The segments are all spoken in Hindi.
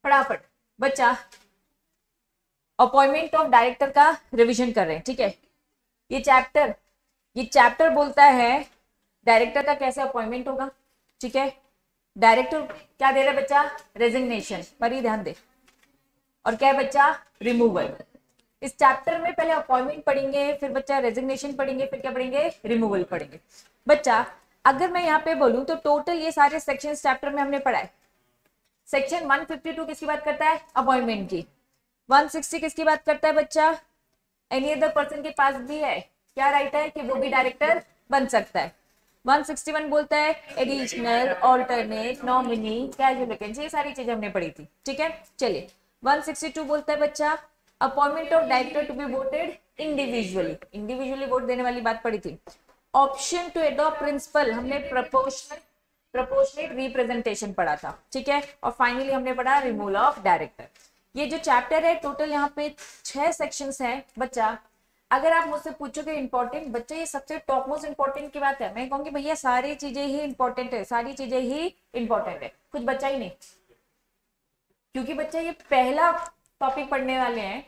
फटाफट बच्चा अपॉइंटमेंट ऑफ डायरेक्टर का रिवीजन कर रहे हैं, ठीक है। ये चैप्टर बोलता है डायरेक्टर का कैसे अपॉइंटमेंट होगा, ठीक है। डायरेक्टर क्या दे रहा है बच्चा, रेजिग्नेशन, पर ही ध्यान दे, और क्या है बच्चा, रिमूवल। इस चैप्टर में पहले अपॉइंटमेंट पढ़ेंगे, फिर बच्चा रेजिग्नेशन पढ़ेंगे, फिर क्या पढ़ेंगे, रिमूवल पढ़ेंगे। बच्चा अगर मैं यहाँ पे बोलूं तो टोटल ये सारे सेक्शन चैप्टर में हमने पढ़ा है। सेक्शन 152 किसकी बात करता है, अपॉइंटमेंट की। 160 किसकी बात करता है बच्चा, एनी अदर पर्सन के पास भी है क्या राइट है कि वो भी डायरेक्टर बन सकता है। 161 बोलता है additional, alternate, nominee, casual vacancy, ये सारी चीजें हमने पढ़ी थी, ठीक है। चलिए 162 बोलता है बच्चा appointment of director to be voted individually vote देने वाली बात पढ़ी थी। ऑप्शन टू एडॉप्ट प्रिंसिपल हमने प्रोपोर्शनेट रिप्रेजेंटेशन पढ़ा था, ठीक है। और फाइनली हमने पढ़ा रिमूवल ऑफ डायरेक्टर। ये जो चैप्टर है टोटल यहाँ पे 6 सेक्शंस हैं बच्चा। अगर आप मुझसे पूछोगे इंपॉर्टेंट बच्चा, ये सबसे टॉप मोस्ट इंपॉर्टेंट की बात है, मैं कहूंगी भैया सारी चीजें ही इंपॉर्टेंट है, सारी चीजें ही इंपॉर्टेंट है, कुछ बच्चा ही नहीं। क्योंकि बच्चा ये पहला टॉपिक पढ़ने वाले हैं,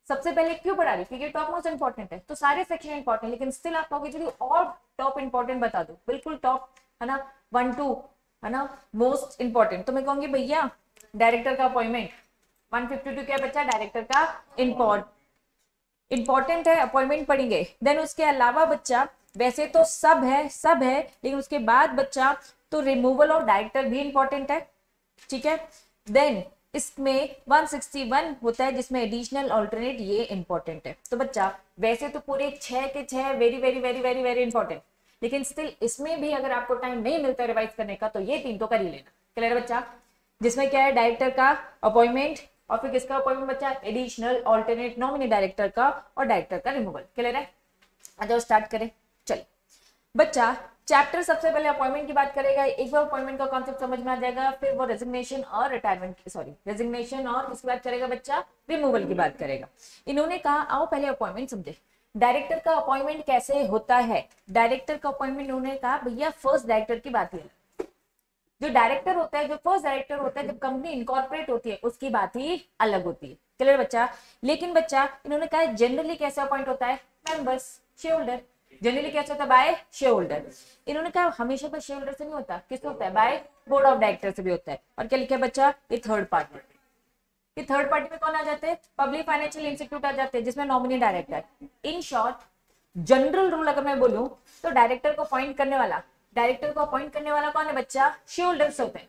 सबसे पहले क्यों पढ़ा रही, क्योंकि टॉप मोस्ट इंपॉर्टेंट है, तो सारे सेक्शन इंपॉर्टेंट, लेकिन स्टिल आप कहोगे चलिए और टॉप इंपॉर्टेंट बता दो, बिल्कुल टॉप है ना, 1 2 है ना, मोस्ट इंपॉर्टेंट। तो मैं कहूंगी भैया डायरेक्टर का अपॉइंटमेंट 152 क्या बच्चा, डायरेक्टर का इंपॉर्टेंट है, अपॉइंटमेंट पढ़ेंगे। देन उसके अलावा बच्चा वैसे तो सब है, लेकिन उसके बाद बच्चा तो रिमूवल ऑफ डायरेक्टर भी इंपॉर्टेंट है, ठीक है। देन इसमें 161 होता है जिसमें एडिशनल, ऑल्टरनेट, ये इंपॉर्टेंट है। तो बच्चा वैसे तो पूरे 6 के 6 very very very very very important, लेकिन स्टिल इसमें भी अगर आपको टाइम नहीं मिलता रिवाइज करने का तो ये 3 तो कर ही लेना, क्लियर है बच्चा। जिसमें क्या है, डायरेक्टर का अपॉइंटमेंट, और फिर किसका अपॉइंटमेंट बच्चा, एडिशनल, ऑल्टरनेट, नॉमिनी डायरेक्टर का, और डायरेक्टर का रिमूवल, क्लियर है। आ जाओ स्टार्ट करें। चलिए बच्चा चैप्टर सबसे पहले अपॉइंटमेंट की बात करेगा, एक बार अपॉइंटमेंट का कॉन्सेप्ट समझ में आ जाएगा, फिर वो रेजिग्नेशन और रेजिग्नेशन और किसकी बात करेगा बच्चा, रिमूवल की बात करेगा। इन्होंने कहा आओ पहले अपॉइंटमेंट समझे, डायरेक्टर का अपॉइंटमेंट कैसे होता है। डायरेक्टर का अपॉइंटमेंट उन्होंने कहा भैया फर्स्ट डायरेक्टर की बात है, जो डायरेक्टर होता है, जो फर्स्ट डायरेक्टर होता है, जब कंपनी इनकॉर्पोरेट होती है उसकी बात ही अलग होती है, क्लियर बच्चा। लेकिन बच्चा इन्होंने कहा जनरली कैसे अपॉइंट होता है, मेंबर्स, शेयर होल्डर, जनरली कैसे होता है, बाय शेयर होल्डर। इन्होंने कहा हमेशा पर शेयर होल्डर से नहीं होता, किससे होता है, बाय बोर्ड ऑफ डायरेक्टर से भी होता है। और क्या लिखा है बच्चा, ये थर्ड पार्टी। ये थर्ड पार्टी में कौन आ जाते हैं, पब्लिक फाइनेंशियल इंस्टीट्यूट आ जाते हैं, जिसमें nominee director. In short general rule अगर मैं बोलूं तो डायरेक्टर को अपॉइंट करने वाला कौन है बच्चा, शेयर होल्डर्स होते हैं।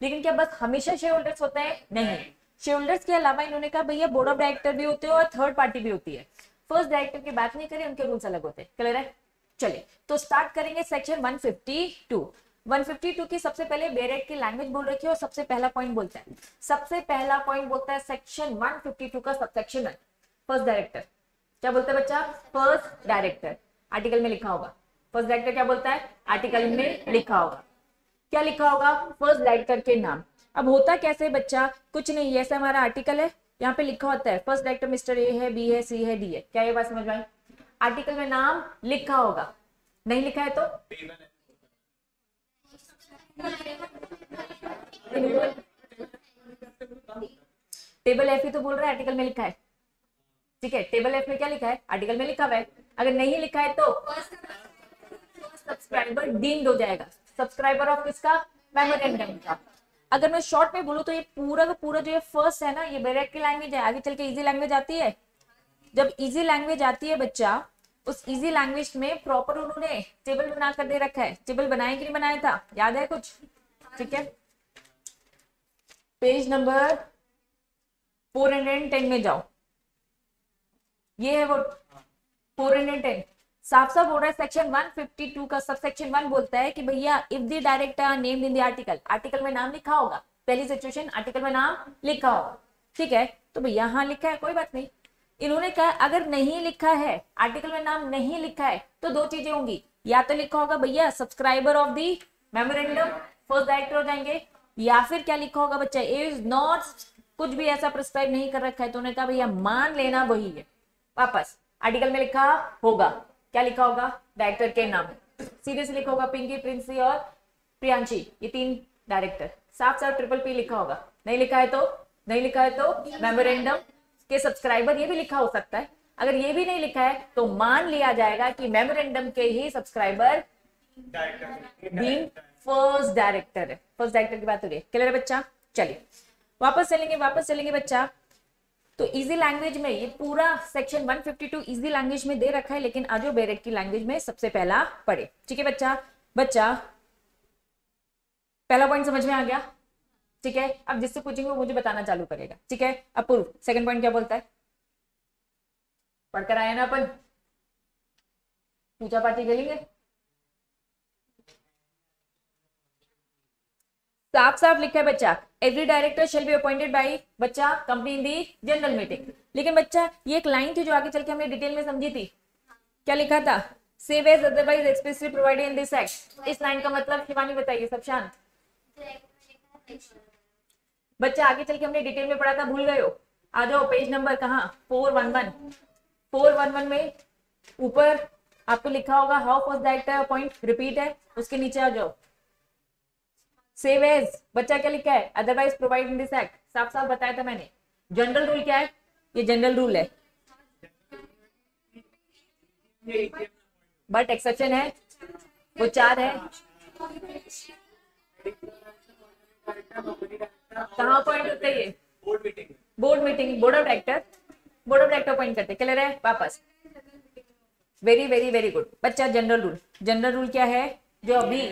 लेकिन क्या बस हमेशा शेयर होल्डर्स होते हैं, नहीं, शेयर होल्डर्स के अलावा इन्होंने कहा भैया बोर्ड ऑफ डायरेक्टर भी होते हैं और थर्ड पार्टी भी होती है। फर्स्ट डायरेक्टर की बात नहीं करें, उनके रूल्स अलग होते हैं, क्लियर है। चलिए तो स्टार्ट करेंगे सेक्शन 152 की सबसे पहले बेरेट की लैंग्वेज बोल रखी है, और सबसे पहला पॉइंट बोलता है सेक्शन 152 का सबसेक्शन 1 फर्स्ट डायरेक्टर। क्या बोलता है बच्चा, फर्स्ट डायरेक्टर, आर्टिकल में लिखा होगा। फर्स्ट डायरेक्टर क्या बोलता है, आर्टिकल में लिखा होगा, क्या लिखा होगा, फर्स्ट डायरेक्टर के नाम। अब होता कैसे बच्चा, कुछ नहीं, ऐसा हमारा आर्टिकल है, यहाँ पे लिखा होता है फर्स्ट डायरेक्टर मिस्टर ए है, बी है, सी है, डी है। क्या ये बात समझ में आई, आर्टिकल में नाम लिखा होगा, नहीं लिखा है तो टेबल एफ ही तो बोल रहा है, आर्टिकल में लिखा है, ठीक है। टेबल एफ में क्या लिखा है, आर्टिकल में लिखा हुआ है। अगर नहीं लिखा है तो सब्सक्राइबर डीम्ड हो जाएगा, सब्सक्राइबर ऑफ किसका, मेमोरेंडम का। अगर मैं शॉर्ट में बोलूं तो ये पूरा का पूरा जो ये फर्स्ट है ना, ये बेरेट की लैंग्वेज है, आगे चल के इजी लैंग्वेज आती है। जब इजी लैंग्वेज आती है बच्चा, उस इजी लैंग्वेज में प्रॉपर उन्होंने टेबल बना कर दे रखा है। टेबल बनाया कि नहीं बनाया था, याद है कुछ, ठीक है। पेज नंबर 410 में जाओ, ये है वो 410, साफ साफ बोल रहा है सेक्शन 152 का सबसेक्शन 1 बोलता है कि भैया if the director named in the article में नाम लिखा होगा, पहली सिचुएशन आर्टिकल में नाम लिखा होगा, ठीक है। तो भैया हाँ लिखा है, कोई बात नहीं। इन्होंने कहा अगर नहीं लिखा है, आर्टिकल में नाम नहीं लिखा है, तो दो चीजें होंगी, या तो लिखा होगा भैया subscriber of the memorandum, first director हो जाएंगे, या फिर क्या लिखा होगा बच्चा, इज नॉट, कुछ भी ऐसा प्रिस्क्राइब नहीं कर रखा है, तो उन्होंने कहा भैया मान लेना वही है। वापस आर्टिकल में लिखा होगा, क्या लिखा होगा, डायरेक्टर के नाम, सीधे से लिखा होगा पिंकी, प्रिंसी और प्रियांशी, ये 3 डायरेक्टर, साफ साफ ट्रिपल पी लिखा होगा, नहीं लिखा है तो नहीं लिखा है तो मेमोरेंडम के सब्सक्राइबर, ये भी लिखा हो सकता है। अगर ये भी नहीं लिखा है तो मान लिया जाएगा कि मेमोरेंडम के ही सब्सक्राइबर बीइंग फर्स्ट डायरेक्टर है। फर्स्ट डायरेक्टर की बात हो रही है, क्लियर है बच्चा? चलिए वापस चलेंगे बच्चा। तो इजी लैंग्वेज में ये पूरा सेक्शन 152 इजी लैंग्वेज में दे रखा है, लेकिन आजो बेरेक की लैंग्वेज में सबसे पहला पढ़े। ठीक है बच्चा पहला पॉइंट समझ में आ गया? ठीक है, अब जिससे पूछेंगे वो मुझे बताना चालू करेगा। ठीक है, अब पूर्व सेकंड पॉइंट क्या बोलता है? पढ़कर आया ना अपन, पूजा पाठी करेंगे। साफ साफ लिखा है बच्चा, every director shall be appointed by बच्चा company in the general meeting. लेकिन बच्चा ये एक लाइन थी जो आगे चल के हमने डिटेल में समझी थी, क्या लिखा था? Save as otherwise expressly provided in this act. इस लाइन का मतलब शिवानी बताइए, सब शांत। बच्चा आगे चल के हमने डिटेल में पढ़ा था, भूल गए हो? आ जाओ पेज नंबर कहाँ, 411 में ऊपर आपको लिखा होगा how first director appoint, repeat है, उसके नीचे आ जाओ। सेव एज बच्चा क्या लिखा है? Otherwise provide in this act, साफ साफ बताया था मैंने। जनरल रूल क्या है? ये जनरल रूल है, बट एक्सेप्शन है, वो 4 है। कहाँ अपॉइंट होते हैं ये? Board meeting, board of director appoint करते। क्लियर है? वापस वेरी गुड बच्चा। जनरल रूल क्या है जो अभी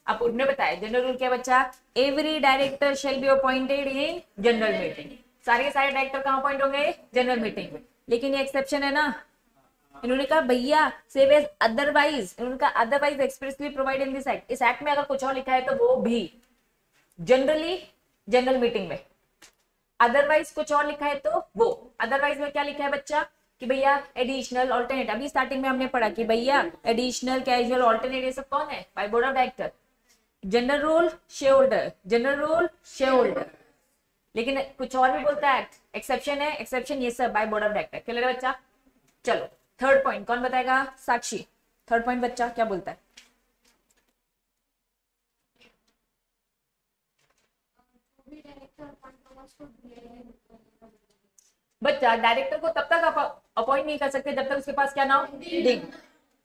आपको ने बताया? जनरल रूल क्या है बच्चा? Every director shall be appointed in general meeting. सारे डायरेक्टर कहाँ अपॉइंट होंगे? जनरल मीटिंग में। लेकिन ये एक्सेप्शन है ना, इन्होंने कहा भैया सेव एज अदरवाइज, इन्होंने कहा otherwise expressly provide in this act. इस एक्ट में अगर कुछ और लिखा है तो वो भी जनरली जनरल मीटिंग में, अदरवाइज कुछ और लिखा है तो वो। अदरवाइज में क्या लिखा है बच्चा कि भैया एडिशनल ऑल्टरनेट, अभी स्टार्टिंग में हमने पढ़ा कि भैया एडिशनल कैजुअल ऑल्टरनेट ये सब कौन है? By board of director. General rule share holder, लेकिन कुछ और भी बोलता है, एक्सेप्शन है, एक्सेप्शन ये सब by board of director. Clear है बच्चा? चलो थर्ड पॉइंट कौन बताएगा? साक्षी। थर्ड पॉइंट बच्चा क्या बोलता है? बच्चा डायरेक्टर को तब तक अपॉइंट नहीं कर सकते जब तक उसके पास क्या ना हो? डिन।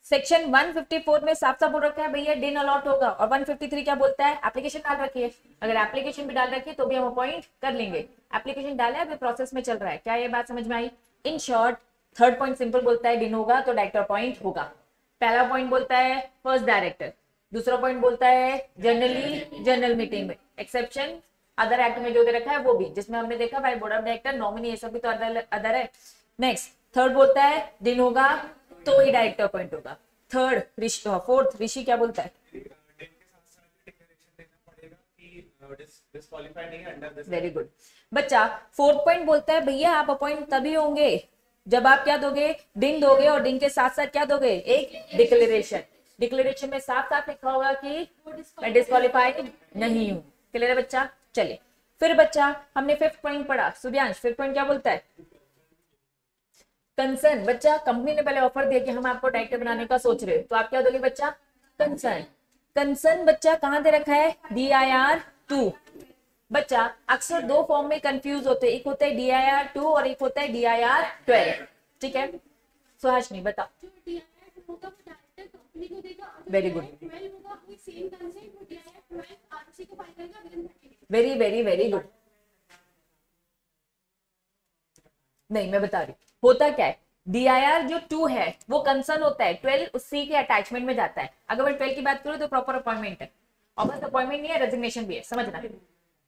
सेक्शन 154 में साफ साफ बोल रखा है भैया डिन अलॉट होगा, और 153 क्या बोलता है? एप्लीकेशन डाल रखी है, अगर एप्लीकेशन भी डाल रखी है तो भी हम अपॉइंट कर लेंगे। एप्लीकेशन डाला है, अभी प्रोसेस में चल रहा है। क्या ये बात समझ में आई? In short third point simple बोलता है डिन होगा तो डायरेक्टर अपॉइंट होगा। पहला पॉइंट बोलता है फर्स्ट डायरेक्टर, दूसरा पॉइंट बोलता है जनरली जनरल मीटिंग में, एक्सेप्शन अदर एक्ट में जो दे रखा है वो भी, जिसमें हमने देखा by board of director, nominee, ये सब भी तो अदर है। नेक्स्ट थर्ड बोलता है दिन होगा तो ही डायरेक्टर अपॉइंट होगा। फोर्थ ऋषि क्या बोलता है? वेरी गुड बच्चा। फोर्थ पॉइंट बोलता है भैया आप अपॉइंट तभी होंगे जब आप क्या दोगे? दिन दोगे, और दिन के साथ साथ क्या दोगे? एक डिक्लेरेशन। डिक्लेरेशन में साफ साफ लिखा होगा कि मैं डिस्क्वालीफाइड नहीं हूँ। क्लियर है बच्चा? चलिए फिर बच्चा हमने फिफ्थ पॉइंट पढ़ा। सुब्यांश फिफ्थ पॉइंट क्या बोलता है? कंसर्न। बच्चा कंपनी ने पहले ऑफर दिया कि हम आपको डायरेक्टर बनाने का सोच रहे हो, तो आप क्या दोगे बच्चा? कंसर्न। कंसर्न बच्चा कहां दे रखा है? DIR2। बच्चा अक्सर दो फॉर्म में कंफ्यूज होते हैं, एक होता है DIR2 और एक होता है DIR12। ठीक है सुहासिनी बता। Very good, very good. नहीं मैं बता रही होता क्या है। DIR जो 2 है वो कंसर्न होता है, 12 उसी के अटैचमेंट में जाता है। अगर मैं 12 की बात करूं तो प्रॉपर अपॉइंटमेंट है, और बस अपॉइंटमेंट नहीं है, रेजिग्नेशन भी है, समझना।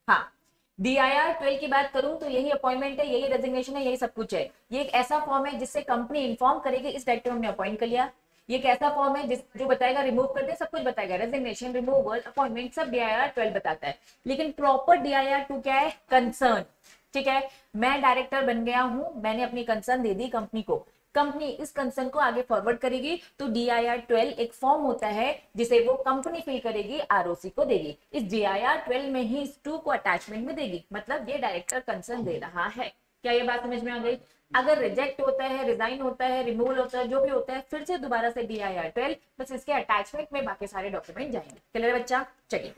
हाँ DIR12 की बात करूं तो यही अपॉइंटमेंट है, यही रेजिग्नेशन है, यही सब कुछ है। ये एक ऐसा फॉर्म है जिससे कंपनी इन्फॉर्म करेगी इस डायरेक्टर हमने अपॉइंट कर लिया। ये एक ऐसा फॉर्म है जो बताएगा रिमूव कर दे, सब कुछ बताएगा, रेजिग्नेशन, रिमूवल, अपॉइंटमेंट सब DIR12 बताता है। लेकिन प्रॉपर DIR2 क्या है? कंसर्न। ठीक है, मैं डायरेक्टर बन गया हूं, मैंने अपनी कंसर्न दे दी कंपनी को, कंपनी इस कंसर्न को आगे फॉरवर्ड करेगी, तो DIR12 एक फॉर्म होता है जिसे वो कंपनी फिल करेगी, ROC को देगी। इस DIR12 में ही इस 2 को अटैचमेंट में देगी, मतलब ये डायरेक्टर कंसर्न दे रहा है। क्या ये बात समझ में आ गई? अगर रिजेक्ट होता है, रिजाइन होता है, रिमूवल होता है, जो भी होता है, फिर से दोबारा से DIR12, बस इसके अटैचमेंट में बाकी सारे डॉक्यूमेंट जाएंगे। क्लियर है बच्चा? चलिए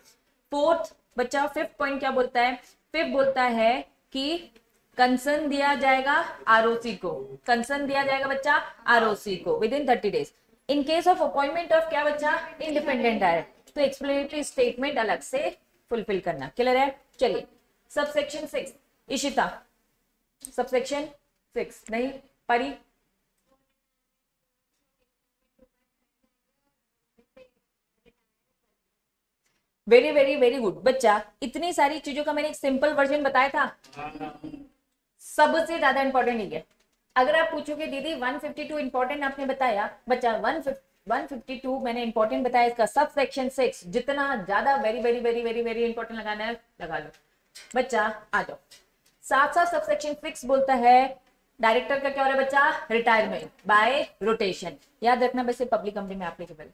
फोर्थ बच्चा फिफ्थ पॉइंट क्या बोलता है? फिफ्थ बोलता है कि कंसर्न दिया जाएगा आरओसी को, कंसर्न दिया जाएगा बच्चा आरओसी को with in 30 days. In case of appointment of क्या बच्चा, इंडिपेंडेंट डायरेक्टर, तो एक्सप्लेनेटरी स्टेटमेंट अलग से फुलफिल करना। क्लियर है? चलिए सबसेक्शन 6 इशिता, सबसेक्शन 6 नहीं परी, वेरी वेरी वेरी गुड बच्चा। इतनी सारी चीजों का मैंने एक सिंपल वर्जन बताया था, सबसे ज्यादा इंपॉर्टेंट ये है। अगर आप पूछोगे दीदी 152 इंपॉर्टेंट आपने बताया, बच्चा 152 मैंने इंपॉर्टेंट बताया, इसका सब सेक्शन 6 जितना ज्यादा very very very very very important लगाना है लगा लो बच्चा। आ जाओ, साथ साथ सब सेक्शन 6 बोलता है डायरेक्टर का क्या हो रहा है बच्चा, रिटायरमेंट बाय रोटेशन। याद रखना वैसे पब्लिक कंपनी में एप्लीकेबल,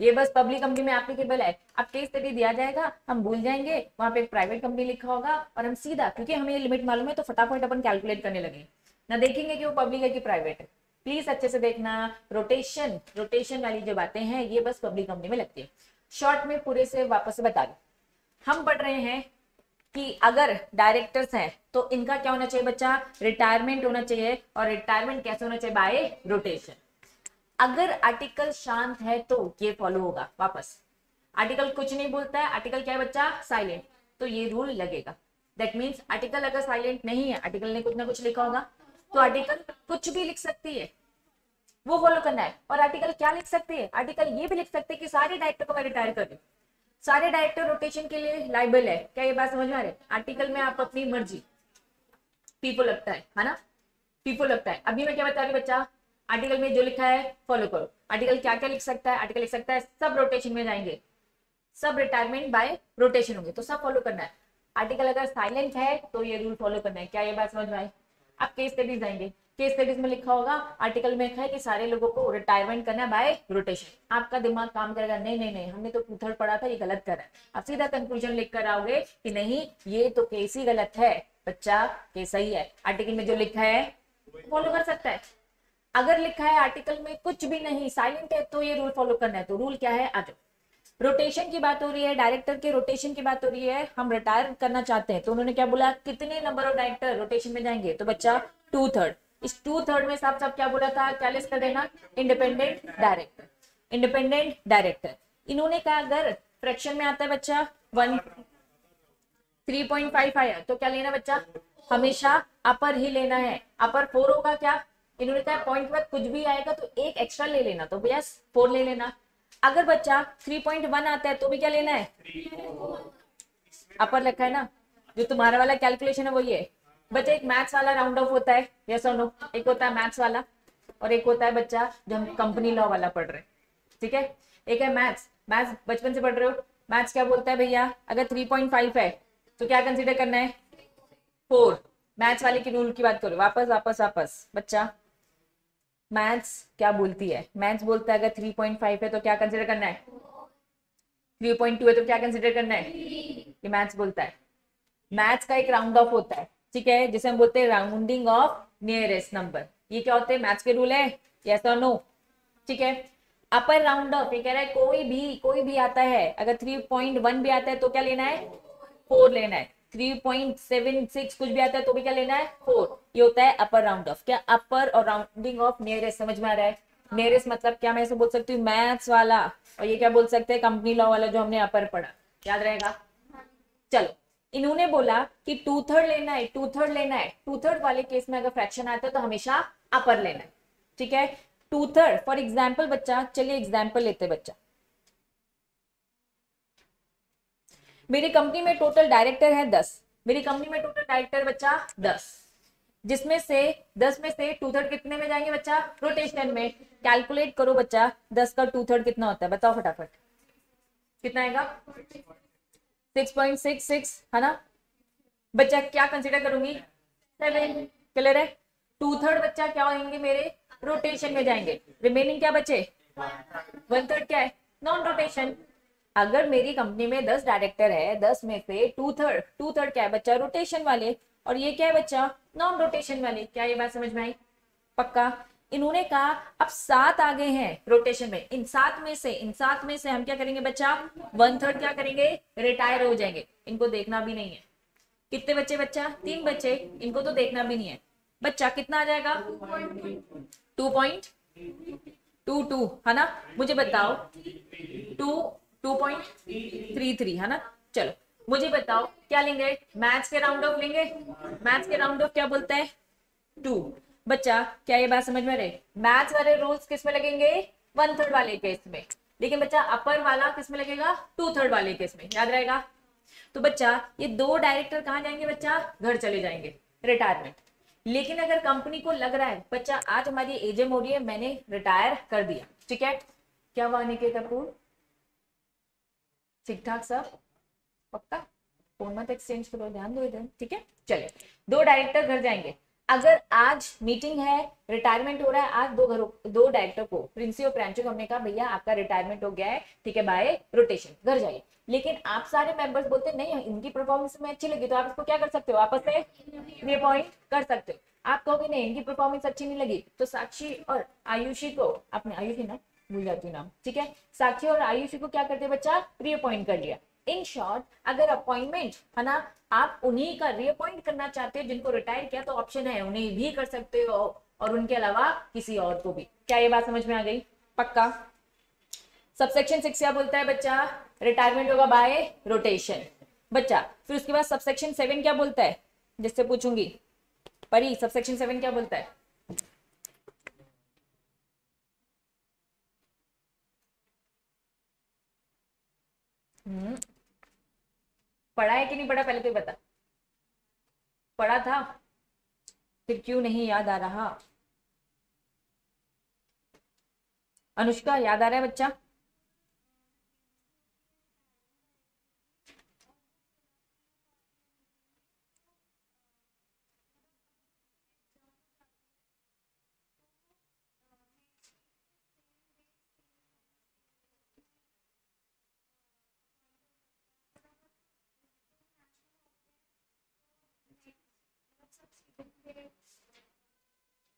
ये बस पब्लिक कंपनी में एप्लीकेबल है। अब केस स्टडी दिया जाएगा, हम भूल जाएंगे, वहां पे एक प्राइवेट कंपनी लिखा होगा और हम सीधा, क्योंकि हमें ये लिमिट मालूम है तो फटाफट अपन कैलकुलेट करने लगे, ना देखेंगे कि वो पब्लिक है कि प्राइवेट है। प्लीज अच्छे से देखना, रोटेशन रोटेशन वाली जो बातें हैं ये बस पब्लिक कंपनी में लगती है। शॉर्ट में पूरे से वापस से बता दो, हम पढ़ रहे हैं कि अगर डायरेक्टर्स हैं तो इनका क्या होना चाहिए बच्चा, रिटायरमेंट होना चाहिए, और रिटायरमेंट कैसे होना चाहिए, बाय रोटेशन। अगर आर्टिकल शांत है तो ये फॉलो होगा। वापस आर्टिकल कुछ नहीं बोलता है, आर्टिकल क्या है बच्चा, साइलेंट, तो ये रूल लगेगा। दैट मीन्स आर्टिकल अगर साइलेंट नहीं है, आर्टिकल ने कुछ ना कुछ लिखा होगा, तो आर्टिकल कुछ भी लिख सकती है, वो फॉलो करना है। और आर्टिकल क्या लिख सकती है, आर्टिकल ये भी लिख सकते हैं कि सारे डायरेक्टर को मैं रिटायर कर दूं, सारे डायरेक्टर रोटेशन के लिए लाइबल है। क्या ये बात समझ में आ रही है? आर्टिकल में आप अपनी मर्जी पीपो लगता है ना, पीपो लगता है। अभी मैं क्या बता रही बच्चा, आर्टिकल में जो लिखा है फॉलो करो। आर्टिकल क्या क्या लिख सकता है, आर्टिकल लिख सकता है सब रोटेशन में जाएंगे, सब रिटायरमेंट बाय रोटेशन होंगे, तो सब फॉलो करना है। आर्टिकल अगर साइलेंट है तो ये रूल फॉलो करना है। क्या ये बात समझ में आई? अब केस स्टडीज जाएंगे, केस स्टडीज में लिखा होगा, आर्टिकल में लिखा है कि सारे लोगों को रिटायरमेंट करना है बाय रोटेशन। आपका दिमाग काम करेगा, नहीं नहीं नहीं हमने तो टू थर्ड पढ़ा था, ये गलत कर रहा है। आप सीधा कंक्लूजन लिख कर आओगे कि नहीं ये तो केस ही गलत है बच्चा, केस सही है, आर्टिकल में जो लिखा है फॉलो कर सकता है। अगर लिखा है आर्टिकल में कुछ भी नहीं, साइलेंट है, तो ये रूल फॉलो करना है। तो रूल क्या है, आ जाओ। रोटेशन की बात हो रही है, डायरेक्टर के रोटेशन की बात हो रही है, हम रिटायर करना चाहते हैं, तो उन्होंने क्या बोला, कितने नंबर ऑफ डायरेक्टर रोटेशन में जाएंगे, तो बच्चा 2/3। इस 2/3 में साफ साफ क्या बोला था, क्या लिस्ट कर देना, इंडिपेंडेंट डायरेक्टर, इंडिपेंडेंट डायरेक्टर। इन्होंने कहा अगर फ्रैक्शन में आता है बच्चा 3.5 आया तो क्या लेना बच्चा, हमेशा अपर ही लेना है। अपर 4 होगा क्या, इन्होंने कहा पॉइंट के बाद कुछ भी आएगा तो एक एक्स्ट्रा ले लेना, तो भैया 4 ले लेना। अगर बच्चा 3.1 आता है तो भी क्या लेना है, अपर रखा है ना, जो तुम्हारा वाला कैलकुलेशन है वो ये। बच्चा एक मैथ्स वाला राउंड ऑफ होता है, यस और नो, एक होता है मैथ्स वाला और एक होता है बच्चा जो हम कंपनी लॉ वाला पढ़ रहे हैं, ठीक है। एक है मैथ्स, मैथ्स बचपन से पढ़ रहे हो, मैथ्स क्या बोलता है भैया, अगर 3.5 है तो क्या कंसीडर करना है, 4। मैथ्स वाले की रूल की बात करो, वापस वापस वापस बच्चा, मैथ्स क्या बोलती है, मैथ्स बोलता है अगर 3.5 है तो क्या कंसीडर करना है, 3.2 है तो क्या कंसीडर करना है, ये मैथ्स बोलता है। मैथ्स का एक राउंड ऑफ होता है, ठीक है, जिसे हम बोलते हैं राउंडिंग ऑफ नियरेस्ट नंबर। ये क्या होते हैं, मैथ्स के रूल है, यस और नो, ठीक है। अपर राउंड ऑफ, ये कह रहा है कोई भी आता है, अगर 3.1 भी आता है तो क्या लेना है, 4 लेना है। 3.76 कुछ भी आता है तो भी क्या लेना है, 4। ये होता है अपर राउंड ऑफ। क्या अपर और राउंडिंग ऑफ नियरेस्ट, समझ में आ रहा है? नियरेस्ट मतलब क्या, मैं ऐसे बोल सकती हूँ मैथ्स वाला, और ये क्या बोल सकते हैं, कंपनी लॉ वाला जो हमने अपर पढ़ा, याद रहेगा। चलो, इन्होंने बोला कि 2/3 लेना है, 2/3 लेना है। 2/3 वाले केस में अगर फ्रैक्शन आता है तो हमेशा अपर लेना है, ठीक है। 2/3 फॉर एग्जाम्पल बच्चा, चलिए एग्जाम्पल लेते बच्चा, मेरी कंपनी में टोटल डायरेक्टर है 10, मेरी कंपनी में टोटल डायरेक्टर बच्चा 10, जिसमें से 10 में से 2/3 कितने में जाएंगे बच्चा, रोटेशन में। कैलकुलेट करो बच्चा, 10 का 2/3 कितना होता है, बताओ फटाफट, कितना आएगा, 6.66 है ना बच्चा। क्या कंसीडर करूंगी, 7। क्लियर है? 2/3 बच्चा क्या होंगे मेरे, रोटेशन में जाएंगे। रिमेनिंग क्या बचे, 1/3 क्या है, नॉन रोटेशन। अगर मेरी कंपनी में 10 डायरेक्टर है, 10 में से 2/3 क्या है बच्चा, रोटेशन वाले, और ये क्या है बच्चा, नॉन रोटेशन वाले। क्या ये बात समझ में आई? पक्का। इन्होंने कहा अब 7 आ गए हैं रोटेशन में, इन 7 में से हम क्या करेंगे बच्चा, 1/3 क्या करेंगे, रिटायर हो जाएंगे। इनको देखना भी नहीं है, कितने बच्चे बच्चा? 3 बच्चे, इनको तो देखना भी नहीं है बच्चा। कितना आ जाएगा? 2.22 है ना। मुझे बताओ 2.33 है ना। चलो मुझे बताओ क्या लेंगे? मैथ्स के राउंड ऑफ लेंगे। मैथ्स के राउंड ऑफ क्या बोलता है? 2। बच्चा क्या ये बात समझ में रहे? मैथ्स वाले रूल्स किस में लगेंगे? 1/3 वाले केस में। लेकिन बच्चा अपर वाला किस में लगेगा? 2/3 वाले केस में। याद रहेगा। तो बच्चा ये 2 डायरेक्टर कहाँ जाएंगे बच्चा? घर चले जाएंगे, रिटायरमेंट। लेकिन अगर कंपनी को लग रहा है बच्चा आज हमारी एजेम हो रही है, मैंने रिटायर कर दिया, ठीक है, क्या हुआ निकेत अपूर? ठीक ठाक सब? पक्का? फोन मत एक्सचेंज करो, ध्यान दो इधर, ठीक है। चलिए 2 डायरेक्टर घर जाएंगे। अगर आज मीटिंग है, रिटायरमेंट हो रहा है, आज 2 डायरेक्टर को, प्रिंसी और प्रांशु को हमने कहा भैया आपका रिटायरमेंट हो गया है, ठीक है, बाय रोटेशन, घर जाइए। लेकिन आप सारे मेंबर्स बोलते नहीं इनकी परफॉर्मेंस में अच्छी लगी, तो आप इसको क्या कर सकते हो? आपस में रिअपॉइंट कर सकते हो। आप कहोगे नहीं इनकी परफॉर्मेंस अच्छी नहीं लगी, तो साक्षी और आयुषी को, आपने आयुषी ना भूल जाती हूँ नाम, ठीक है, साक्षी और आयुषी को क्या करते बच्चा? रिअपॉइंट कर लिया। इन शॉर्ट अगर अपॉइंटमेंट है ना, आप उन्हीं का रिअपॉइंट करना चाहते हो जिनको रिटायर किया, तो ऑप्शन है उन्हें भी कर सकते हो और उनके अलावा किसी और को भी। क्या ये बात समझ में आ गई? पक्का। सबसेक्शन 6 क्या बोलता है बच्चा? रिटायरमेंट होगा बाय रोटेशन बच्चा। फिर उसके बाद सबसेक्शन 7 क्या बोलता है? जिससे पूछूंगी परी, सबसेक्शन 7 क्या बोलता है? पढ़ा है कि नहीं पढ़ा? पहले तो बता। पढ़ा था? फिर क्यों नहीं याद आ रहा? अनुष्का याद आ रहा है बच्चा?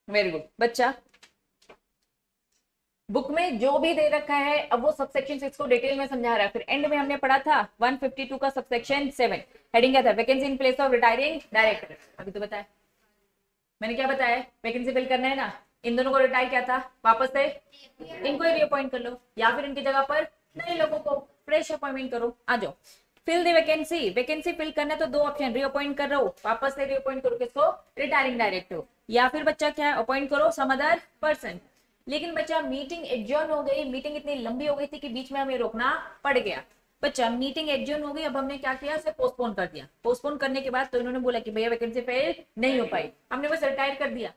वेरी गुड बच्चा। बुक में जो भी दे रखा है अब वो सबसेक्शन 6 को डिटेल में समझा रहा है। फिर एंड में हमने पढ़ा था 152 का सबसेक्शन 7, हेडिंग क्या था? Vacancy in place of retiring director. अभी तो बताया मैंने, क्या बताया? वैकेंसी फिल करना है ना, इन दोनों को रिटायर किया था, वापस से इनको ही रिअपॉइंट कर लो, या फिर इनकी जगह पर नए लोगों को फ्रेश अपॉइंटमेंट करो। आ जाओ, fill the vacancy. Vacancy fill करना है तो 2 ऑप्शन, रिअपॉइंट कर रहा हूं, वापस से रिअपॉइंट करो किसको? रिटायरिंग डायरेक्टर, या फिर बच्चा क्या है? अपॉइंट करो सम अदर पर्सन। लेकिन बच्चा मीटिंग एडजर्न हो गई, मीटिंग इतनी लंबी हो गई थी कि बीच में हमें रोकना पड़ गया। बच्चा मीटिंग एडजर्न हो गई, अब हमने क्या किया? उसे पोस्टपोन कर दिया। पोस्टपोन करने के बाद तो इन्होंने बोला कि भैया वैकेंसी फिल नहीं हो पाई, हमने बस रिटायर कर दिया।